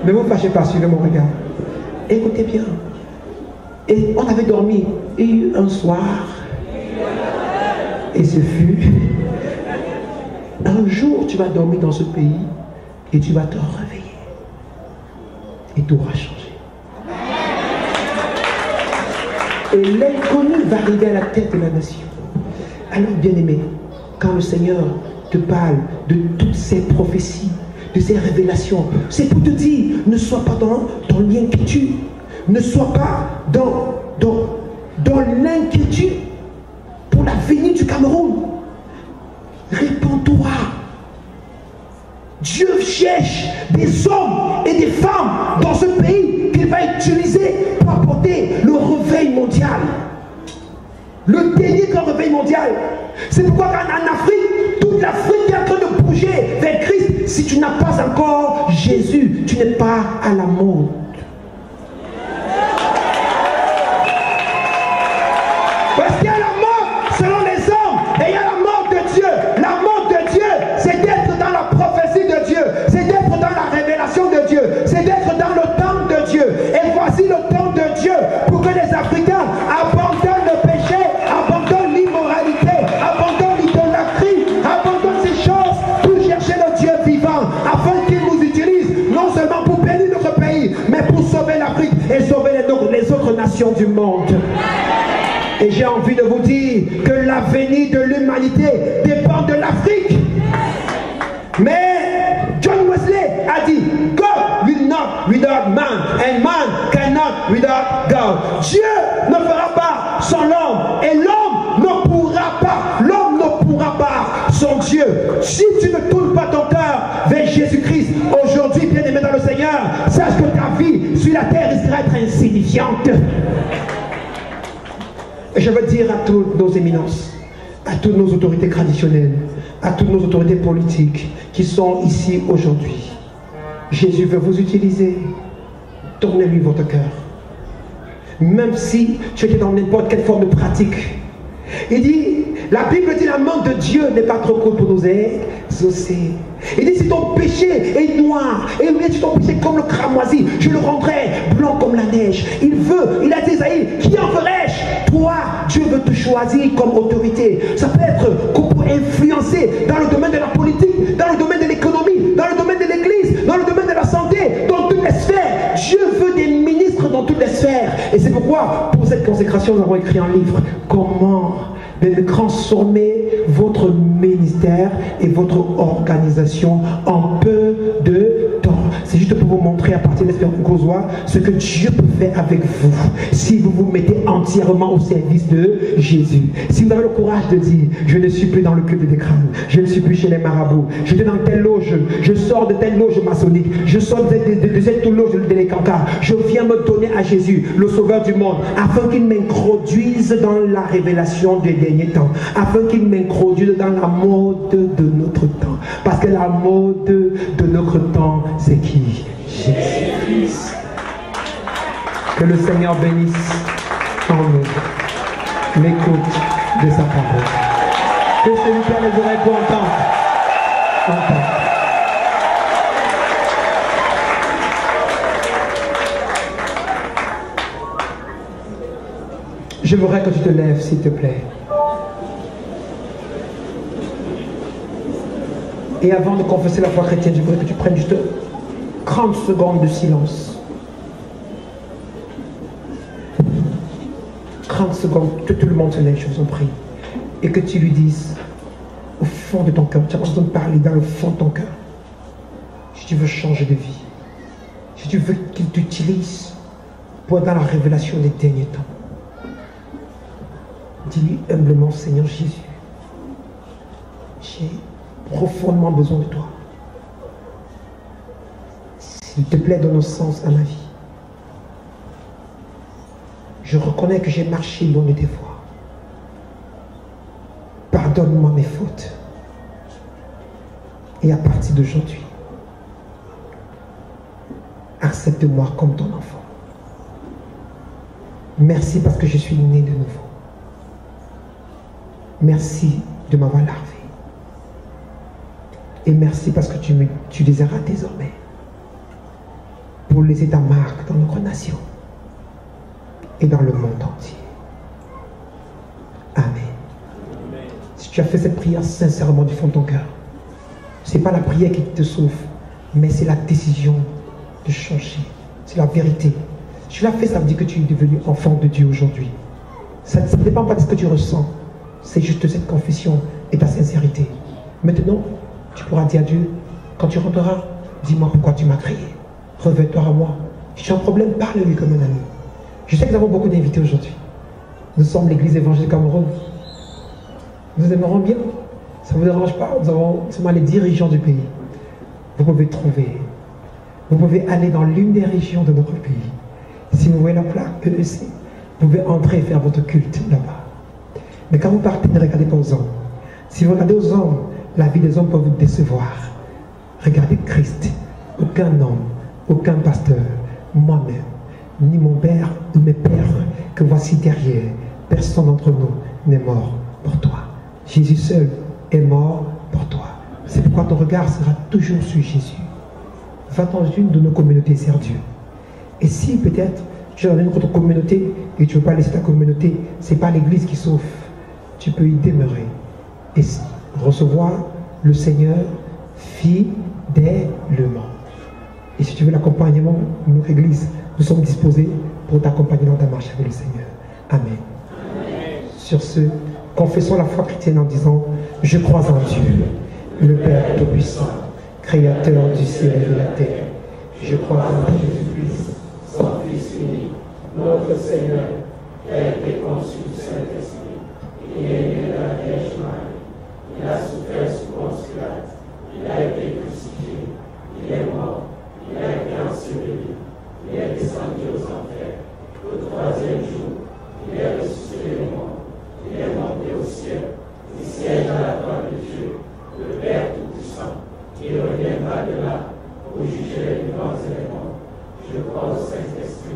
Ne vous fâchez pas, suivez mon regard. Écoutez bien. Et on avait dormi. Et un soir, et ce fut, un jour tu vas dormir dans ce pays et tu vas te réveiller. Et tout va changer. Et l'inconnu va arriver à la tête de la nation. Alors, bien-aimé, quand le Seigneur te parle de toutes ces prophéties, de ces révélations, c'est pour te dire, ne sois pas dans l'inquiétude, ne sois pas dans l'inquiétude pour l'avenir du Cameroun. Répands-toi. Dieu cherche des hommes et des femmes dans ce pays qu'il va utiliser pour apporter le réveil mondial. Le dernier grand réveil mondial. C'est pourquoi en Afrique, toute l'Afrique est en train de bouger vers Christ. Si tu n'as pas encore Jésus, tu n'es pas à la mode. Parce qu'il y a la mode selon les hommes et il y a la mode de Dieu. La mode de Dieu, c'est d'être dans la prophétie de Dieu. C'est d'être dans la révélation de Dieu. C'est d'être dans le temps de Dieu. Et voici le temps de Dieu pour que les Africains abandonnent le péché, abandonnent l'immoralité, abandonnent l'idolâtrie, abandonnent ces choses pour chercher le Dieu vivant, afin qu'il nous utilise non seulement pour bénir notre pays, mais pour sauver l'Afrique et sauver les autres nations du monde. Et j'ai envie de vous dire que l'avenir de l'humanité dépend de l'Afrique. Mais John Wesley a dit, God will not without man, and man cannot without God. Dieu ne fera pas sans l'homme, et l'homme ne pourra pas sans Dieu. Si tu ne tournes pas ton cœur vers Jésus-Christ aujourd'hui, bien-aimé dans le Seigneur, sache que ta vie sur la terre risquera d'être insignifiante. Et je veux dire à toutes nos éminences, à toutes nos autorités traditionnelles, à toutes nos autorités politiques qui sont ici aujourd'hui. Jésus veut vous utiliser. Tournez-lui votre cœur. Même si tu étais dans n'importe quelle forme de pratique. Il dit, la Bible dit, la main de Dieu n'est pas trop courte pour nous exaucer. Il dit, si ton péché est noir, et si ton péché comme le cramoisi, je le rendrai blanc comme la neige. Il a dit, Isaïe, qui en ferais-je? Toi, Dieu veut te choisir comme autorité. Ça peut être pour influencer dans le domaine de la politique, dans le domaine de l'économie, dans le domaine de l'église, dans le domaine de la santé, dans toutes les sphères. Dieu veut des ministres dans toutes les sphères. Et c'est pourquoi, pour cette consécration, nous avons écrit un livre, Comment de transformer votre ministère et votre organisation en peu de temps. C'est juste pour vous montrer à partir de l'espérance causois ce que Dieu peut faire avec vous si vous vous mettez entièrement au service de Jésus. Si vous avez le courage de dire, je ne suis plus dans le culte des crânes, je ne suis plus chez les marabouts, j'étais dans telle loge, je sors de telle loge maçonnique, je sors de cette loge de l'Ekanka, je viens me donner à Jésus, le sauveur du monde, afin qu'il m'introduise dans la révélation des derniers temps, afin qu'il m'introduise dans la mode de notre temps. Parce que la mode de notre temps, c'est qui? Jésus-Christ. Que le Seigneur bénisse en nous l'écoute de sa parole. Que ce lui plaît les oreilles pour entendre. Je voudrais que tu te lèves, s'il te plaît. Et avant de confesser la foi chrétienne, je voudrais que tu prennes juste 30 secondes de silence. 30 secondes, que tout le monde se lève, je vous en prie. Et que tu lui dises, au fond de ton cœur, tu as besoin de parler dans le fond de ton cœur. Si tu veux changer de vie, si tu veux qu'il t'utilise pour être dans la révélation des derniers temps, dis-lui humblement, Seigneur Jésus, j'ai profondément besoin de toi. S'il te plaît, donne un sens à ma vie. Je reconnais que j'ai marché loin de tes voies. Pardonne-moi mes fautes. Et à partir d'aujourd'hui, accepte-moi comme ton enfant. Merci parce que je suis né de nouveau. Merci de m'avoir lavé. Et merci parce que tu m'utiliseras désormais pour laisser ta marque dans notre nation et dans le monde entier. Amen. Si tu as fait cette prière sincèrement du fond de ton cœur, ce n'est pas la prière qui te sauve, mais c'est la décision de changer. C'est la vérité. Si tu l'as fait, ça veut dire que tu es devenu enfant de Dieu aujourd'hui. Ça ne dépend pas de ce que tu ressens. C'est juste cette confession et ta sincérité. Maintenant, tu pourras dire à Dieu, quand tu rentreras, dis-moi pourquoi tu m'as créé. Revêt-toi à moi. Si tu as un problème, parle-lui comme un ami. Je sais que nous avons beaucoup d'invités aujourd'hui. Nous sommes l'église évangélique Cameroun. Nous aimerons bien. Ça ne vous dérange pas. Nous avons seulement les dirigeants du pays. Vous pouvez trouver. Vous pouvez aller dans l'une des régions de notre pays. Si vous voyez la plaque EEC, vous pouvez entrer et faire votre culte là-bas. Mais quand vous partez, ne regardez pas aux hommes. Si vous regardez aux hommes, la vie des hommes peut vous décevoir. Regardez Christ. Aucun homme, aucun pasteur, moi-même, ni mon père ou mes pères que voici derrière, personne d'entre nous n'est mort pour toi. Jésus seul est mort pour toi. C'est pourquoi ton regard sera toujours sur Jésus. Va dans une de nos communautés, sers Dieu. Et si peut-être tu es dans une autre communauté et tu ne veux pas laisser ta communauté, ce n'est pas l'église qui sauve. Tu peux y demeurer et recevoir le Seigneur fidèlement. Et si tu veux l'accompagnement de notre église, nous sommes disposés pour t'accompagner dans ta marche avec le Seigneur. Amen. Amen. Sur ce, confessons la foi chrétienne en disant, je crois en Dieu, le Père Tout-Puissant, Créateur du ciel et de la terre. Je crois en Jésus-Christ, son Fils unique, notre Seigneur, qui a été conçu du Saint-Esprit. Il est né de la Vierge Marie. Il a souffert sous Ponce Pilate. Il a été crucifié. Il est mort. Il a été enseveli. Il est descendu aux enfers. Le troisième jour, il est ressuscité des morts. Il est monté au ciel. Il siège à la droite de Dieu, Il reviendra de là pour juger les vivants et les morts. Je crois au Saint-Esprit,